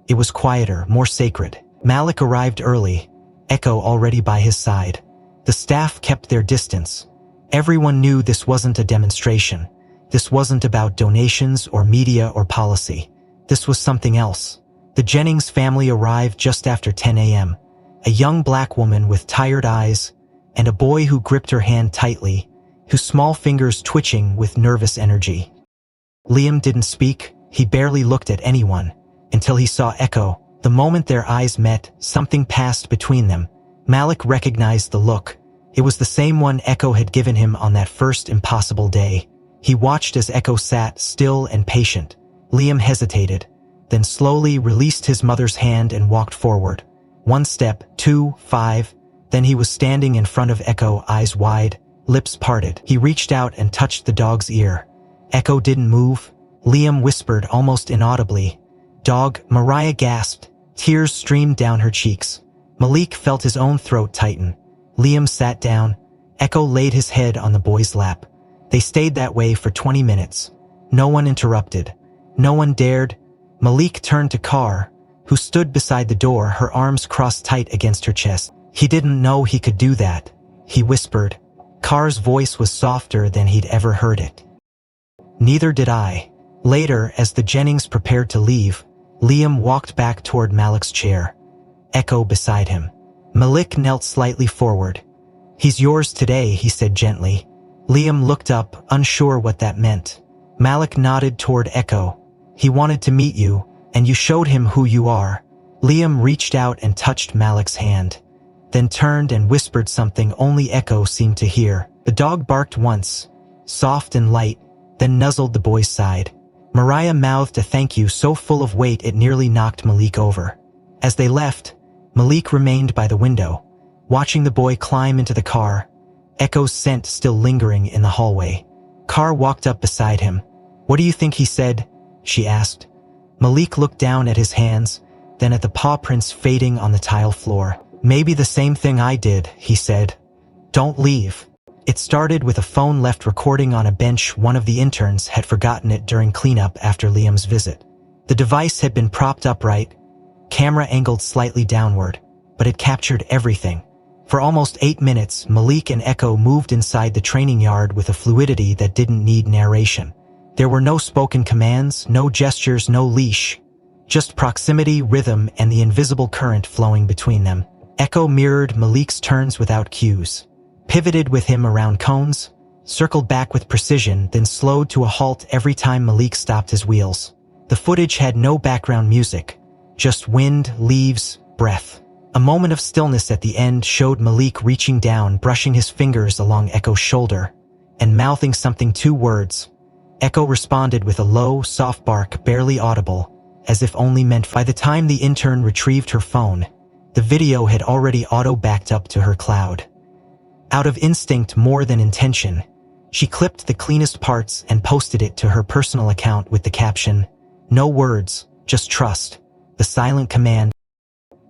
It was quieter, more sacred. Malik arrived early, Echo already by his side. The staff kept their distance. Everyone knew this wasn't a demonstration. This wasn't about donations or media or policy. This was something else. The Jennings family arrived just after 10 a.m. A young black woman with tired eyes and a boy who gripped her hand tightly, whose small fingers twitching with nervous energy. Liam didn't speak. He barely looked at anyone until he saw Echo. The moment their eyes met, something passed between them. Malik recognized the look. It was the same one Echo had given him on that first impossible day. He watched as Echo sat, still and patient. Liam hesitated, then slowly released his mother's hand and walked forward. 1 step, 2, 5, then he was standing in front of Echo, eyes wide, lips parted. He reached out and touched the dog's ear. Echo didn't move. Liam whispered almost inaudibly, "Dog." Mariah gasped. Tears streamed down her cheeks. Malik felt his own throat tighten. Liam sat down. Echo laid his head on the boy's lap. They stayed that way for 20 minutes. No one interrupted. No one dared. Malik turned to Carr, who stood beside the door, her arms crossed tight against her chest. "He didn't know he could do that," he whispered. Carr's voice was softer than he'd ever heard it. "Neither did I." Later, as the Jennings prepared to leave, Liam walked back toward Malik's chair, Echo beside him. Malik knelt slightly forward. "He's yours today," he said gently. Liam looked up, unsure what that meant. Malik nodded toward Echo. "He wanted to meet you, and you showed him who you are." Liam reached out and touched Malik's hand, then turned and whispered something only Echo seemed to hear. The dog barked once, soft and light, then nuzzled the boy's side. Mariah mouthed a thank you so full of weight it nearly knocked Malik over. As they left, Malik remained by the window, watching the boy climb into the car, Echo's scent still lingering in the hallway. Carr walked up beside him. "What do you think he said?" she asked. Malik looked down at his hands, then at the paw prints fading on the tile floor. "Maybe the same thing I did," he said. "Don't leave." It started with a phone left recording on a bench. One of the interns had forgotten it during cleanup after Liam's visit. The device had been propped upright, camera angled slightly downward, but it captured everything. For almost 8 minutes, Malik and Echo moved inside the training yard with a fluidity that didn't need narration. There were no spoken commands, no gestures, no leash. Just proximity, rhythm, and the invisible current flowing between them. Echo mirrored Malik's turns without cues, pivoted with him around cones, circled back with precision, then slowed to a halt every time Malik stopped his wheels. The footage had no background music, just wind, leaves, breath. A moment of stillness at the end showed Malik reaching down, brushing his fingers along Echo's shoulder, and mouthing something, 2 words. Echo responded with a low, soft bark, barely audible, as if only meant. By the time the intern retrieved her phone, the video had already auto-backed up to her cloud. Out of instinct more than intention, she clipped the cleanest parts and posted it to her personal account with the caption, "No words, just trust. The silent command."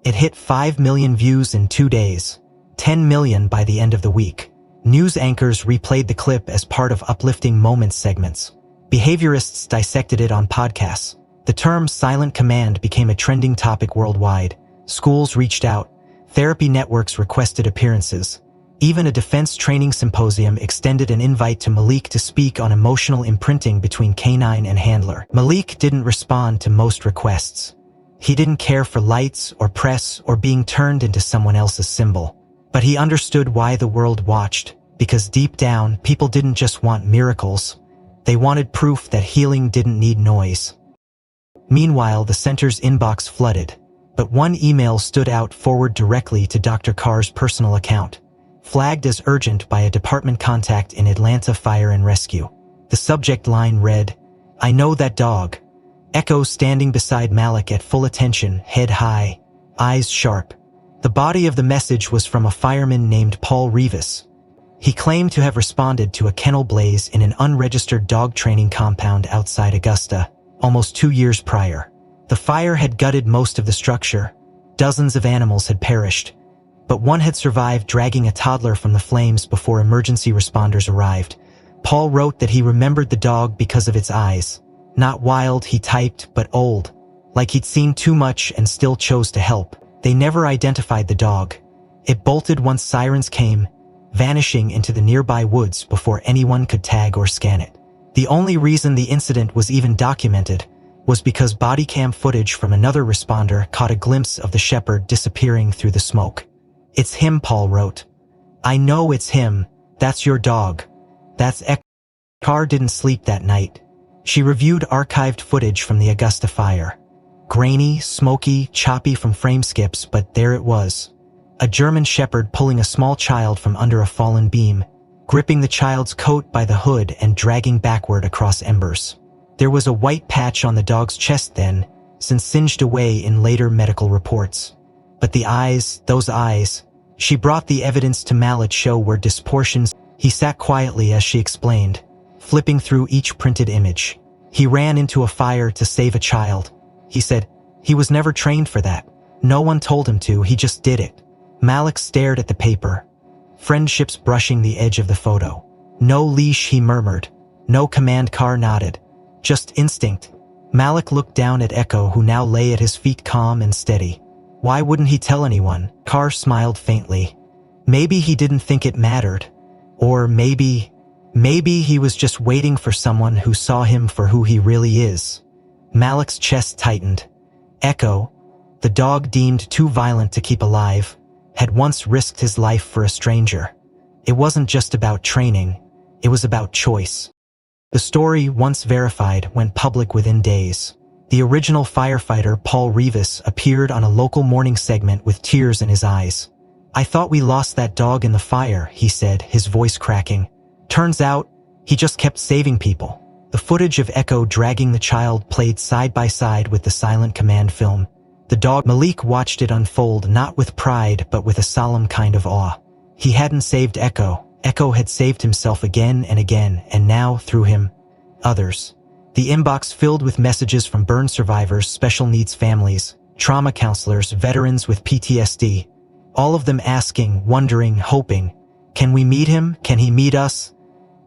It hit 5 million views in 2 days, 10 million by the end of the week. News anchors replayed the clip as part of uplifting moments segments. Behaviorists dissected it on podcasts. The term silent command became a trending topic worldwide. Schools reached out. Therapy networks requested appearances. Even a defense training symposium extended an invite to Malik to speak on emotional imprinting between canine and handler. Malik didn't respond to most requests. He didn't care for lights or press or being turned into someone else's symbol. But he understood why the world watched, because deep down, people didn't just want miracles. They wanted proof that healing didn't need noise. Meanwhile, the center's inbox flooded, but one email stood out, forwarded directly to Dr. Carr's personal account, flagged as urgent by a department contact in Atlanta Fire and Rescue. The subject line read, "I know that dog." Echo standing beside Malik at full attention, head high, eyes sharp. The body of the message was from a fireman named Paul Rivas. He claimed to have responded to a kennel blaze in an unregistered dog training compound outside Augusta, almost 2 years prior. The fire had gutted most of the structure. Dozens of animals had perished, but one had survived, dragging a toddler from the flames before emergency responders arrived. Paul wrote that he remembered the dog because of its eyes. Not wild, he typed, but old. Like he'd seen too much and still chose to help. They never identified the dog. It bolted once sirens came, vanishing into the nearby woods before anyone could tag or scan it. The only reason the incident was even documented was because body cam footage from another responder caught a glimpse of the shepherd disappearing through the smoke. "It's him," Paul wrote. "I know it's him. That's your dog. That's Echo." Carr didn't sleep that night. She reviewed archived footage from the Augusta fire. Grainy, smoky, choppy from frame skips, but there it was. A German shepherd pulling a small child from under a fallen beam, gripping the child's coat by the hood and dragging backward across embers. There was a white patch on the dog's chest then, since singed away in later medical reports. But the eyes, those eyes, she brought the evidence to Malik, show were disproportions. He sat quietly as she explained, flipping through each printed image. He ran into a fire to save a child. He said, he was never trained for that. No one told him to, he just did it. Malik stared at the paper, friendships brushing the edge of the photo. "No leash," he murmured. "No command," Carr nodded. "Just instinct." Malik looked down at Echo, who now lay at his feet calm and steady. "Why wouldn't he tell anyone?" Carr smiled faintly. "Maybe he didn't think it mattered. Or maybe he was just waiting for someone who saw him for who he really is." Malik's chest tightened. Echo, the dog deemed too violent to keep alive, had once risked his life for a stranger. It wasn't just about training, it was about choice. The story, once verified, went public within days. The original firefighter, Paul Rivas, appeared on a local morning segment with tears in his eyes. "I thought we lost that dog in the fire," he said, his voice cracking. "Turns out, he just kept saving people." The footage of Echo dragging the child played side by side with the silent command film. The dog, Malik, watched it unfold, not with pride but with a solemn kind of awe. He hadn't saved Echo. Echo had saved himself again and again, and now, through him, others. The inbox filled with messages from burn survivors, special needs families, trauma counselors, veterans with PTSD. All of them asking, wondering, hoping, Can we meet him? Can he meet us?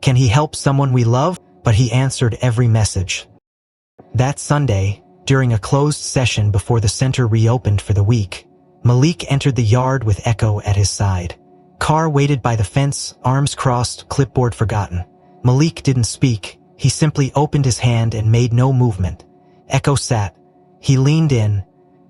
Can he help someone we love? But he answered every message. That Sunday, during a closed session before the center reopened for the week, Malik entered the yard with Echo at his side. Carr waited by the fence, arms crossed, clipboard forgotten. Malik didn't speak. He simply opened his hand and made no movement. Echo sat. He leaned in.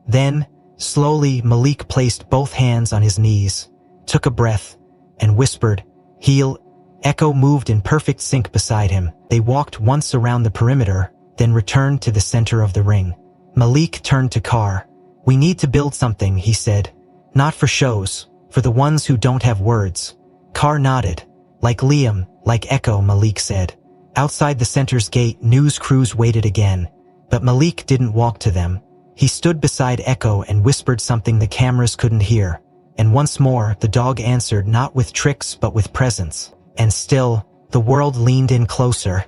Then, slowly, Malik placed both hands on his knees, took a breath, and whispered, "Heal." Echo moved in perfect sync beside him. They walked once around the perimeter, then returned to the center of the ring. Malik turned to Carr. "We need to build something," he said. "Not for shows, for the ones who don't have words." Carr nodded. "Like Liam, like Echo," Malik said. Outside the center's gate, news crews waited again. But Malik didn't walk to them. He stood beside Echo and whispered something the cameras couldn't hear. And once more, the dog answered, not with tricks but with presence. And still, the world leaned in closer.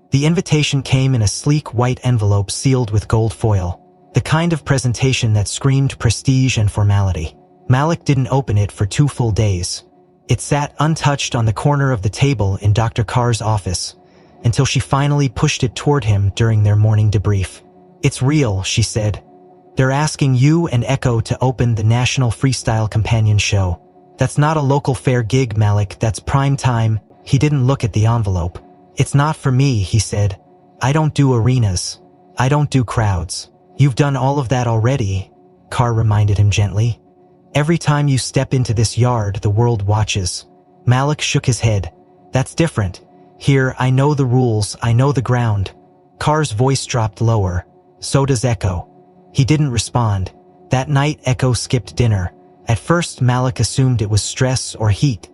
The invitation came in a sleek white envelope sealed with gold foil. The kind of presentation that screamed prestige and formality. Malik didn't open it for 2 full days. It sat untouched on the corner of the table in Dr. Carr's office, until she finally pushed it toward him during their morning debrief. "It's real," she said. "They're asking you and Echo to open the National Freestyle Companion Show. That's not a local fair gig, Malik, that's prime time." He didn't look at the envelope. "It's not for me," he said. "I don't do arenas. I don't do crowds." "You've done all of that already," Carr reminded him gently. "Every time you step into this yard, the world watches." Malik shook his head. "That's different. Here, I know the rules, I know the ground." Carr's voice dropped lower. "So does Echo." He didn't respond. That night, Echo skipped dinner. At first, Malik assumed it was stress or heat.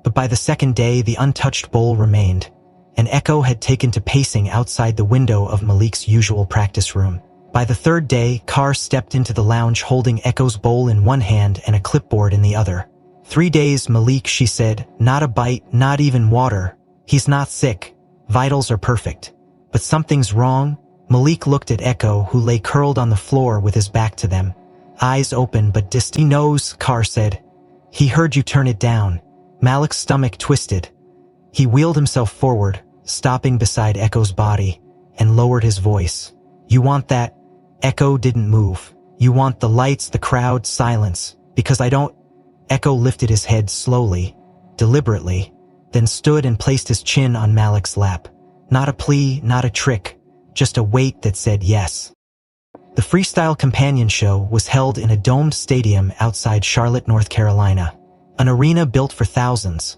But by the second day, the untouched bowl remained, and Echo had taken to pacing outside the window of Malik's usual practice room. By the third day, Carr stepped into the lounge holding Echo's bowl in one hand and a clipboard in the other. 3 days, Malik, she said, not a bite, not even water. He's not sick. Vitals are perfect. But something's wrong. Malik looked at Echo, who lay curled on the floor with his back to them. Eyes open but distant. "He knows," Carr said. "He heard you turn it down." Malik's stomach twisted. He wheeled himself forward, stopping beside Echo's body, and lowered his voice. "You want that?" Echo didn't move. "You want the lights, the crowd, silence, because I don't." Echo lifted his head slowly, deliberately, then stood and placed his chin on Malik's lap. Not a plea, not a trick, just a weight that said yes. The Freestyle Companion Show was held in a domed stadium outside Charlotte, North Carolina, an arena built for thousands.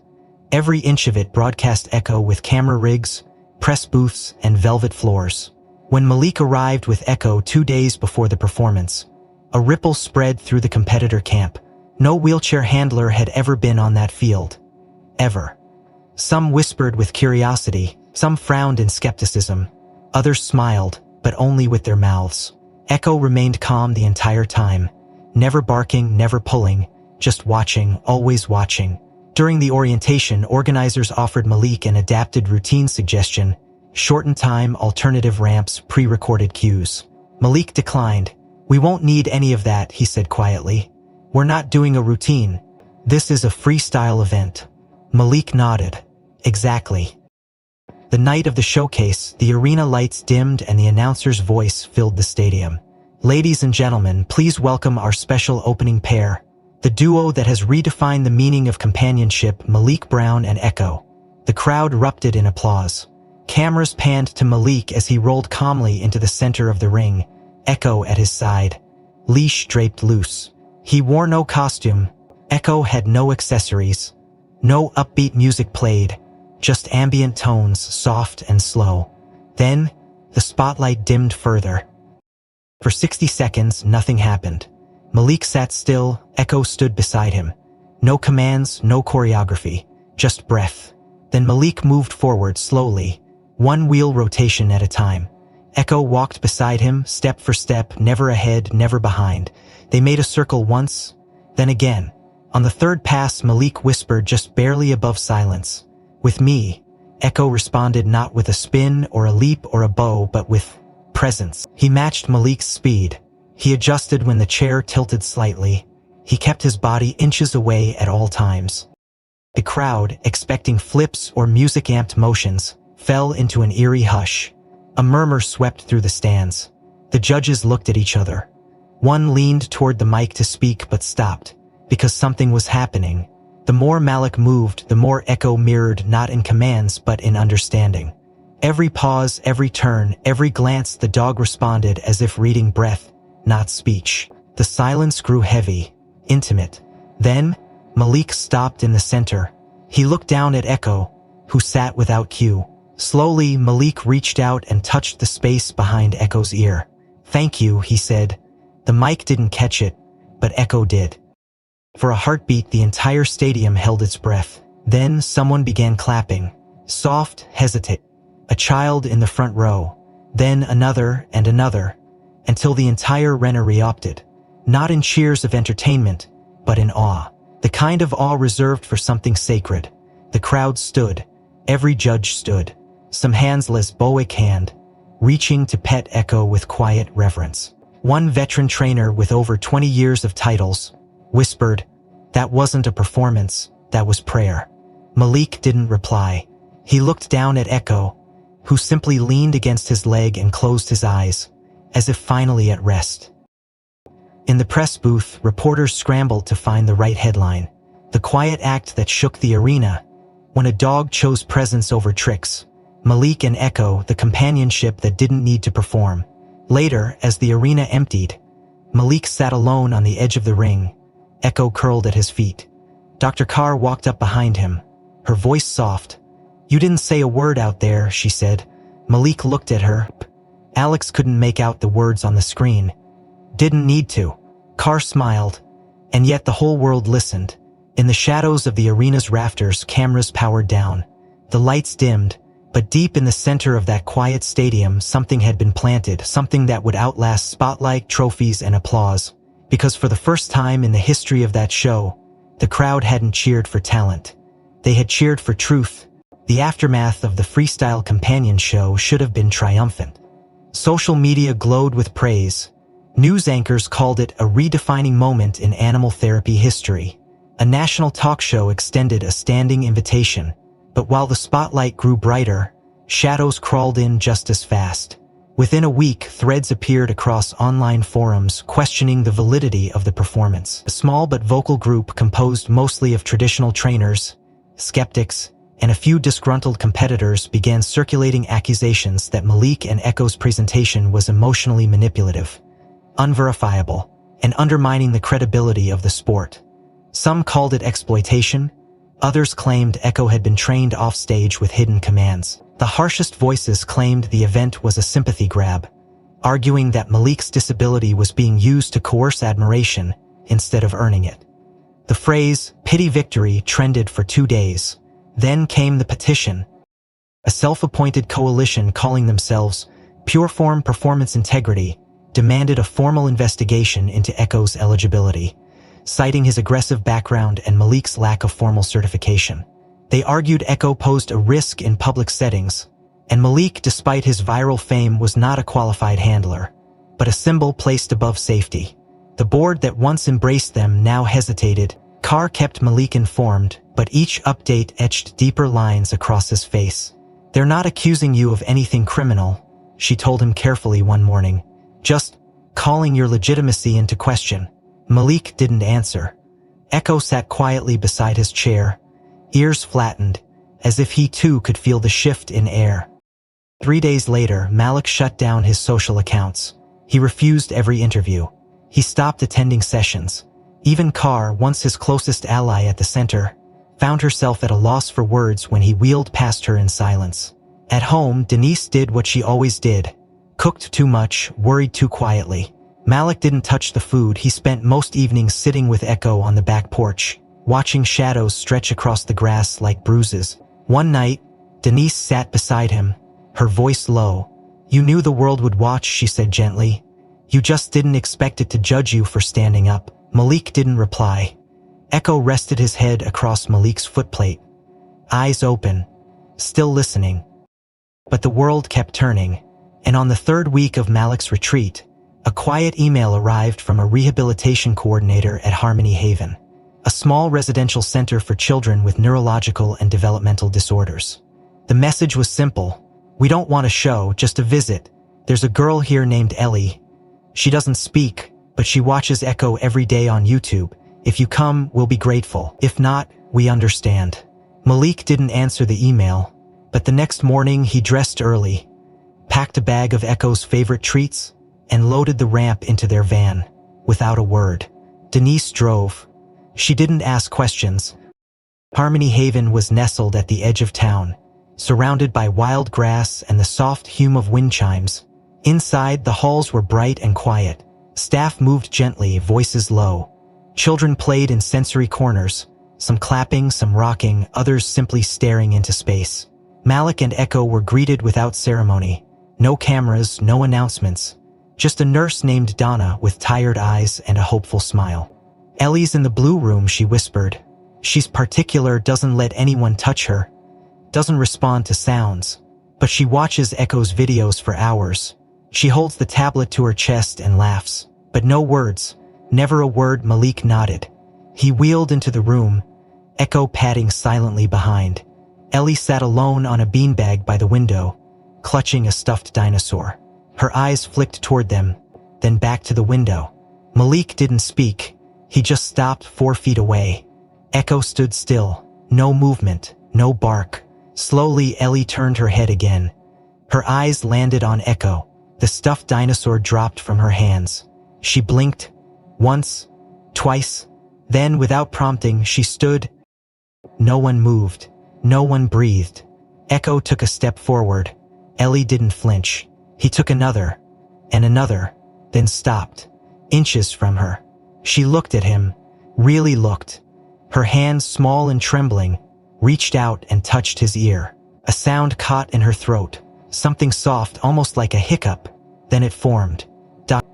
Every inch of it broadcast Echo with camera rigs, press booths, and velvet floors. When Malik arrived with Echo 2 days before the performance, a ripple spread through the competitor camp. No wheelchair handler had ever been on that field. Ever. Some whispered with curiosity, some frowned in skepticism. Others smiled, but only with their mouths. Echo remained calm the entire time, never barking, never pulling, just watching, always watching. During the orientation, organizers offered Malik an adapted routine suggestion: shortened time, alternative ramps, pre-recorded cues. Malik declined. "We won't need any of that," he said quietly. "We're not doing a routine. This is a freestyle event." Malik nodded. "Exactly." The night of the showcase, the arena lights dimmed and the announcer's voice filled the stadium. "Ladies and gentlemen, please welcome our special opening pair, the duo that has redefined the meaning of companionship, Malik Brown and Echo." The crowd erupted in applause. Cameras panned to Malik as he rolled calmly into the center of the ring, Echo at his side, leash draped loose. He wore no costume. Echo had no accessories. No upbeat music played, just ambient tones, soft and slow. Then, the spotlight dimmed further. For 60 seconds, nothing happened. Malik sat still, Echo stood beside him. No commands, no choreography, just breath. Then Malik moved forward slowly, one wheel rotation at a time. Echo walked beside him, step for step, never ahead, never behind. They made a circle once, then again. On the third pass, Malik whispered just barely above silence. "With me." Echo responded not with a spin or a leap or a bow, but with presence. He matched Malik's speed. He adjusted when the chair tilted slightly. He kept his body inches away at all times. The crowd, expecting flips or music-amped motions, fell into an eerie hush. A murmur swept through the stands. The judges looked at each other. One leaned toward the mic to speak but stopped, because something was happening. The more Malik moved, the more Echo mirrored, not in commands but in understanding. Every pause, every turn, every glance, the dog responded as if reading breath, not speech. The silence grew heavy, intimate. Then, Malik stopped in the center. He looked down at Echo, who sat without cue. Slowly, Malik reached out and touched the space behind Echo's ear. "Thank you," he said. The mic didn't catch it, but Echo did. For a heartbeat, the entire stadium held its breath. Then someone began clapping. Soft, hesitant. A child in the front row. Then another and another, until the entire arena erupted. Not in cheers of entertainment, but in awe. The kind of awe reserved for something sacred. The crowd stood. Every judge stood. Some hands less Bowick hand, reaching to pet Echo with quiet reverence. One veteran trainer with over 20 years of titles whispered, "That wasn't a performance, that was prayer." Malik didn't reply. He looked down at Echo, who simply leaned against his leg and closed his eyes, as if finally at rest. In the press booth, reporters scrambled to find the right headline. The quiet act that shook the arena. When a dog chose presence over tricks. Malik and Echo, the companionship that didn't need to perform. Later, as the arena emptied, Malik sat alone on the edge of the ring. Echo curled at his feet. Dr. Carr walked up behind him, her voice soft. "You didn't say a word out there," she said. Malik looked at her. Alex couldn't make out the words on the screen. "Didn't need to." Carr smiled, and yet the whole world listened. In the shadows of the arena's rafters, cameras powered down. The lights dimmed, but deep in the center of that quiet stadium, something had been planted, something that would outlast spotlight, trophies, and applause. Because for the first time in the history of that show, the crowd hadn't cheered for talent. They had cheered for truth. The aftermath of the freestyle companion show should have been triumphant. Social media glowed with praise. News anchors called it a redefining moment in animal therapy history. A national talk show extended a standing invitation. But while the spotlight grew brighter, shadows crawled in just as fast. Within a week, threads appeared across online forums questioning the validity of the performance. A small but vocal group composed mostly of traditional trainers, skeptics, and a few disgruntled competitors began circulating accusations that Malik and Echo's presentation was emotionally manipulative, unverifiable, and undermining the credibility of the sport. Some called it exploitation. Others claimed Echo had been trained offstage with hidden commands. The harshest voices claimed the event was a sympathy grab, arguing that Malik's disability was being used to coerce admiration instead of earning it. The phrase, "pity victory," trended for 2 days. Then came the petition, a self-appointed coalition calling themselves Pureform Performance Integrity, demanded a formal investigation into Echo's eligibility, citing his aggressive background and Malik's lack of formal certification. They argued Echo posed a risk in public settings, and Malik, despite his viral fame, was not a qualified handler, but a symbol placed above safety. The board that once embraced them now hesitated. Carr kept Malik informed, but each update etched deeper lines across his face. "They're not accusing you of anything criminal," she told him carefully one morning. "Just calling your legitimacy into question." Malik didn't answer. Echo sat quietly beside his chair, ears flattened, as if he too could feel the shift in air. 3 days later, Malik shut down his social accounts. He refused every interview. He stopped attending sessions. Even Carr, once his closest ally at the center, found herself at a loss for words when he wheeled past her in silence. At home, Denise did what she always did. Cooked too much, worried too quietly. Malik didn't touch the food. He spent most evenings sitting with Echo on the back porch, watching shadows stretch across the grass like bruises. One night, Denise sat beside him, her voice low. "You knew the world would watch," she said gently. "You just didn't expect it to judge you for standing up." Malik didn't reply. Echo rested his head across Malik's footplate, eyes open, still listening. But the world kept turning, and on the 3rd week of Malik's retreat, a quiet email arrived from a rehabilitation coordinator at Harmony Haven. a small residential center for children with neurological and developmental disorders. The message was simple. We don't want a show, just a visit. There's a girl here named Ellie. She doesn't speak, but she watches Echo every day on YouTube. If you come, we'll be grateful. If not, we understand. Malik didn't answer the email, but the next morning he dressed early, packed a bag of Echo's favorite treats, and loaded the ramp into their van, without a word. Denise drove. She didn't ask questions. Harmony Haven was nestled at the edge of town, surrounded by wild grass and the soft hum of wind chimes. Inside, the halls were bright and quiet. Staff moved gently, voices low. Children played in sensory corners, some clapping, some rocking, others simply staring into space. Malik and Echo were greeted without ceremony. No cameras, no announcements. Just a nurse named Donna with tired eyes and a hopeful smile. Ellie's in the blue room, she whispered. She's particular, doesn't let anyone touch her, doesn't respond to sounds, but she watches Echo's videos for hours. She holds the tablet to her chest and laughs, but no words, never a word. Malik nodded. He wheeled into the room, Echo padding silently behind. Ellie sat alone on a beanbag by the window, clutching a stuffed dinosaur. Her eyes flicked toward them, then back to the window. Malik didn't speak. He just stopped 4 feet away. Echo stood still, no movement, no bark. Slowly, Ellie turned her head again. Her eyes landed on Echo. The stuffed dinosaur dropped from her hands. She blinked, once, twice. Then, without prompting, she stood. No one moved. No one breathed. Echo took a step forward. Ellie didn't flinch. He took another, and another, then stopped, inches from her. She looked at him, really looked. Her hands, small and trembling, reached out and touched his ear. A sound caught in her throat, something soft, almost like a hiccup. Then it formed.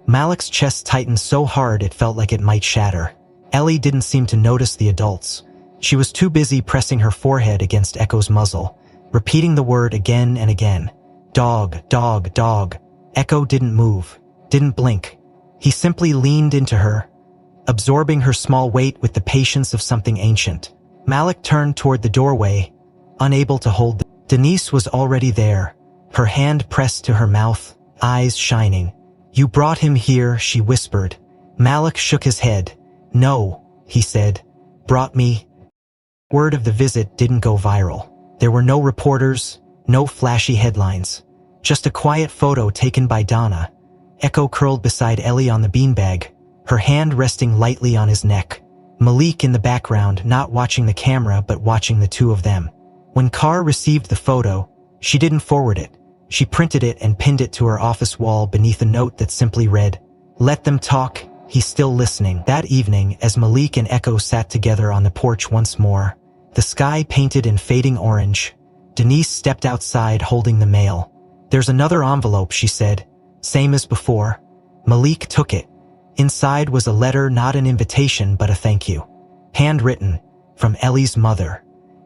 Malik's chest tightened so hard it felt like it might shatter. Ellie didn't seem to notice the adults. She was too busy pressing her forehead against Echo's muzzle, repeating the word again and again. Dog, dog, dog. Echo didn't move, didn't blink. He simply leaned into her, absorbing her small weight with the patience of something ancient. Malik turned toward the doorway, unable to hold them. Denise was already there, her hand pressed to her mouth, eyes shining. You brought him here, she whispered. Malik shook his head. No, he said. Brought me. Word of the visit didn't go viral. There were no reporters, no flashy headlines. Just a quiet photo taken by Donna. Echo curled beside Ellie on the beanbag, her hand resting lightly on his neck. Malik in the background, not watching the camera but watching the two of them. When Carr received the photo, she didn't forward it. She printed it and pinned it to her office wall beneath a note that simply read, "Let them talk, he's still listening." That evening, as Malik and Echo sat together on the porch once more, the sky painted in fading orange, Denise stepped outside holding the mail. There's another envelope, she said, same as before. Malik took it. Inside was a letter, not an invitation but a thank you. Handwritten, from Ellie's mother.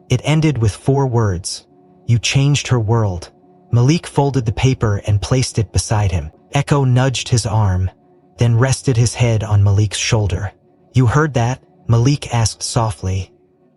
It ended with 4 words. You changed her world. Malik folded the paper and placed it beside him. Echo nudged his arm, then rested his head on Malik's shoulder. You heard that? Malik asked softly.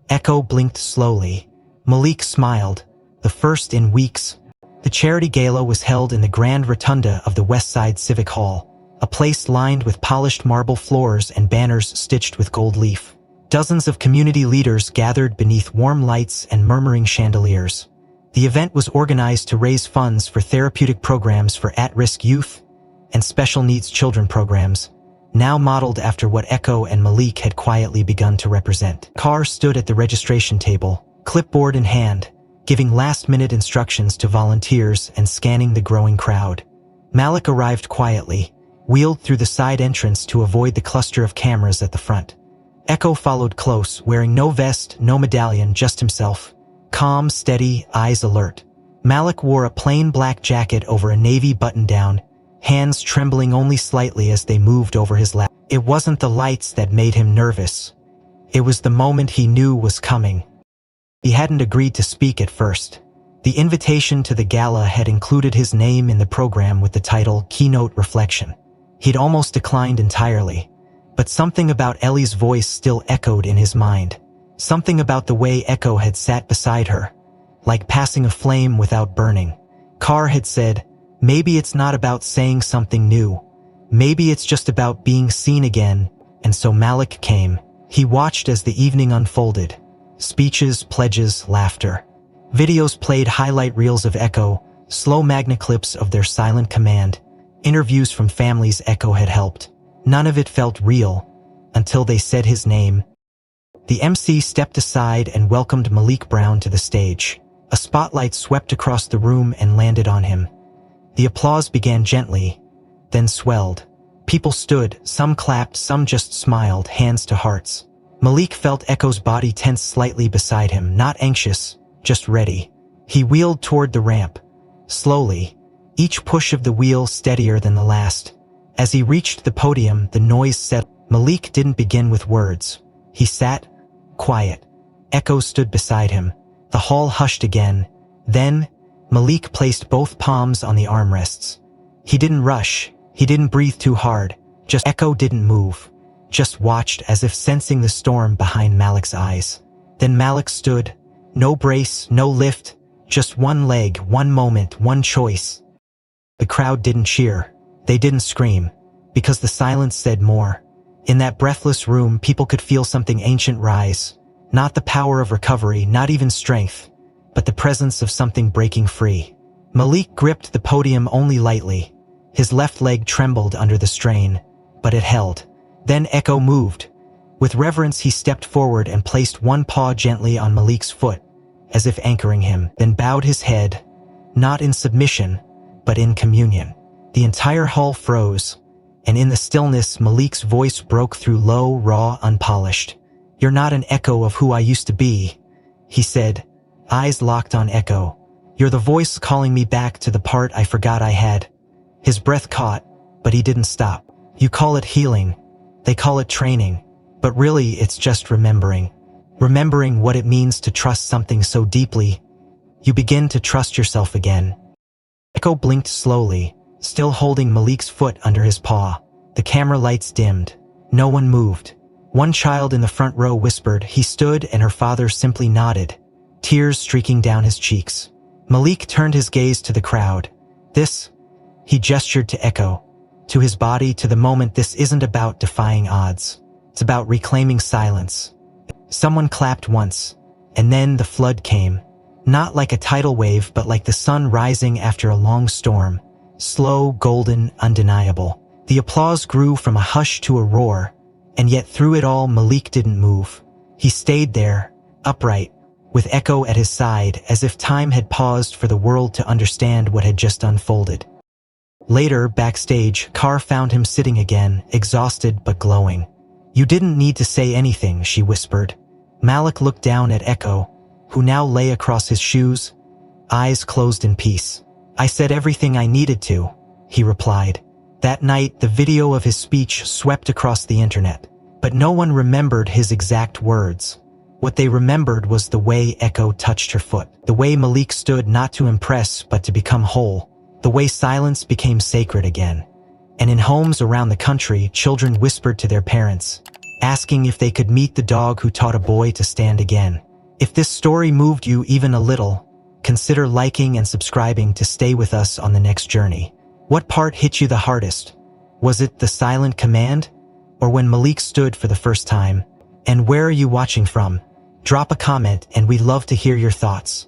Echo blinked slowly. Malik smiled, the first in weeks. The charity gala was held in the grand rotunda of the Westside Civic Hall, a place lined with polished marble floors and banners stitched with gold leaf. Dozens of community leaders gathered beneath warm lights and murmuring chandeliers. The event was organized to raise funds for therapeutic programs for at-risk youth and special needs children programs, now modeled after what Echo and Malik had quietly begun to represent. Carr stood at the registration table, clipboard in hand, giving last-minute instructions to volunteers and scanning the growing crowd. Malik arrived quietly, wheeled through the side entrance to avoid the cluster of cameras at the front. Echo followed close, wearing no vest, no medallion, just himself. Calm, steady, eyes alert. Malik wore a plain black jacket over a navy button-down, hands trembling only slightly as they moved over his lap. It wasn't the lights that made him nervous. It was the moment he knew was coming. He hadn't agreed to speak at first. The invitation to the gala had included his name in the program with the title Keynote Reflection. He'd almost declined entirely, But something about Ellie's voice still echoed in his mind. Something about the way Echo had sat beside her, like passing a flame without burning. Carr had said, maybe it's not about saying something new. Maybe it's just about being seen again. And so Malik came. He watched as the evening unfolded. Speeches, pledges, laughter. Videos played highlight reels of Echo, slow magna clips of their silent command, interviews from families Echo had helped. None of it felt real, until they said his name. The MC stepped aside and welcomed Malik Brown to the stage. A spotlight swept across the room and landed on him. The applause began gently, then swelled. People stood, some clapped, some just smiled, hands to hearts. Malik felt Echo's body tense slightly beside him, not anxious, just ready. He wheeled toward the ramp, slowly, each push of the wheel steadier than the last. As he reached the podium, the noise settled. Malik didn't begin with words. He sat, quiet. Echo stood beside him. The hall hushed again. Then, Malik placed both palms on the armrests. He didn't rush. He didn't breathe too hard. Just Echo didn't move. Just watched as if sensing the storm behind Malik's eyes. Then Malik stood. No brace, no lift. Just one leg, one moment, one choice. The crowd didn't cheer. They didn't scream. Because the silence said more. In that breathless room, people could feel something ancient rise. Not the power of recovery, not even strength, but the presence of something breaking free. Malik gripped the podium only lightly. His left leg trembled under the strain, but it held. Then Echo moved. With reverence, he stepped forward and placed one paw gently on Malik's foot, as if anchoring him, then bowed his head, not in submission, but in communion. The entire hall froze, and in the stillness, Malik's voice broke through low, raw, unpolished. "You're not an echo of who I used to be," he said, eyes locked on Echo. "You're the voice calling me back to the part I forgot I had." His breath caught, but he didn't stop. "You call it healing. They call it training. But really, it's just remembering. Remembering what it means to trust something so deeply. You begin to trust yourself again." Echo blinked slowly, still holding Malik's foot under his paw. The camera lights dimmed. No one moved. One child in the front row whispered. He stood, and her father simply nodded, tears streaking down his cheeks. Malik turned his gaze to the crowd. "This," he gestured to Echo, to his body, to the moment. "This isn't about defying odds. It's about reclaiming silence." Someone clapped once, and then the flood came. Not like a tidal wave, but like the sun rising after a long storm. Slow, golden, undeniable. The applause grew from a hush to a roar, and yet through it all, Malik didn't move. He stayed there, upright, with Echo at his side, as if time had paused for the world to understand what had just unfolded. Later, backstage, Carr found him sitting again, exhausted but glowing. "You didn't need to say anything," she whispered. Malik looked down at Echo, who now lay across his shoes, eyes closed in peace. "I said everything I needed to," he replied. That night, the video of his speech swept across the internet, but no one remembered his exact words. What they remembered was the way Echo touched her foot, the way Malik stood not to impress but to become whole, the way silence became sacred again. And in homes around the country, children whispered to their parents, asking if they could meet the dog who taught a boy to stand again. If this story moved you even a little, consider liking and subscribing to stay with us on the next journey. What part hit you the hardest? Was it the silent command? Or when Malik stood for the first time? And where are you watching from? Drop a comment, and we'd love to hear your thoughts.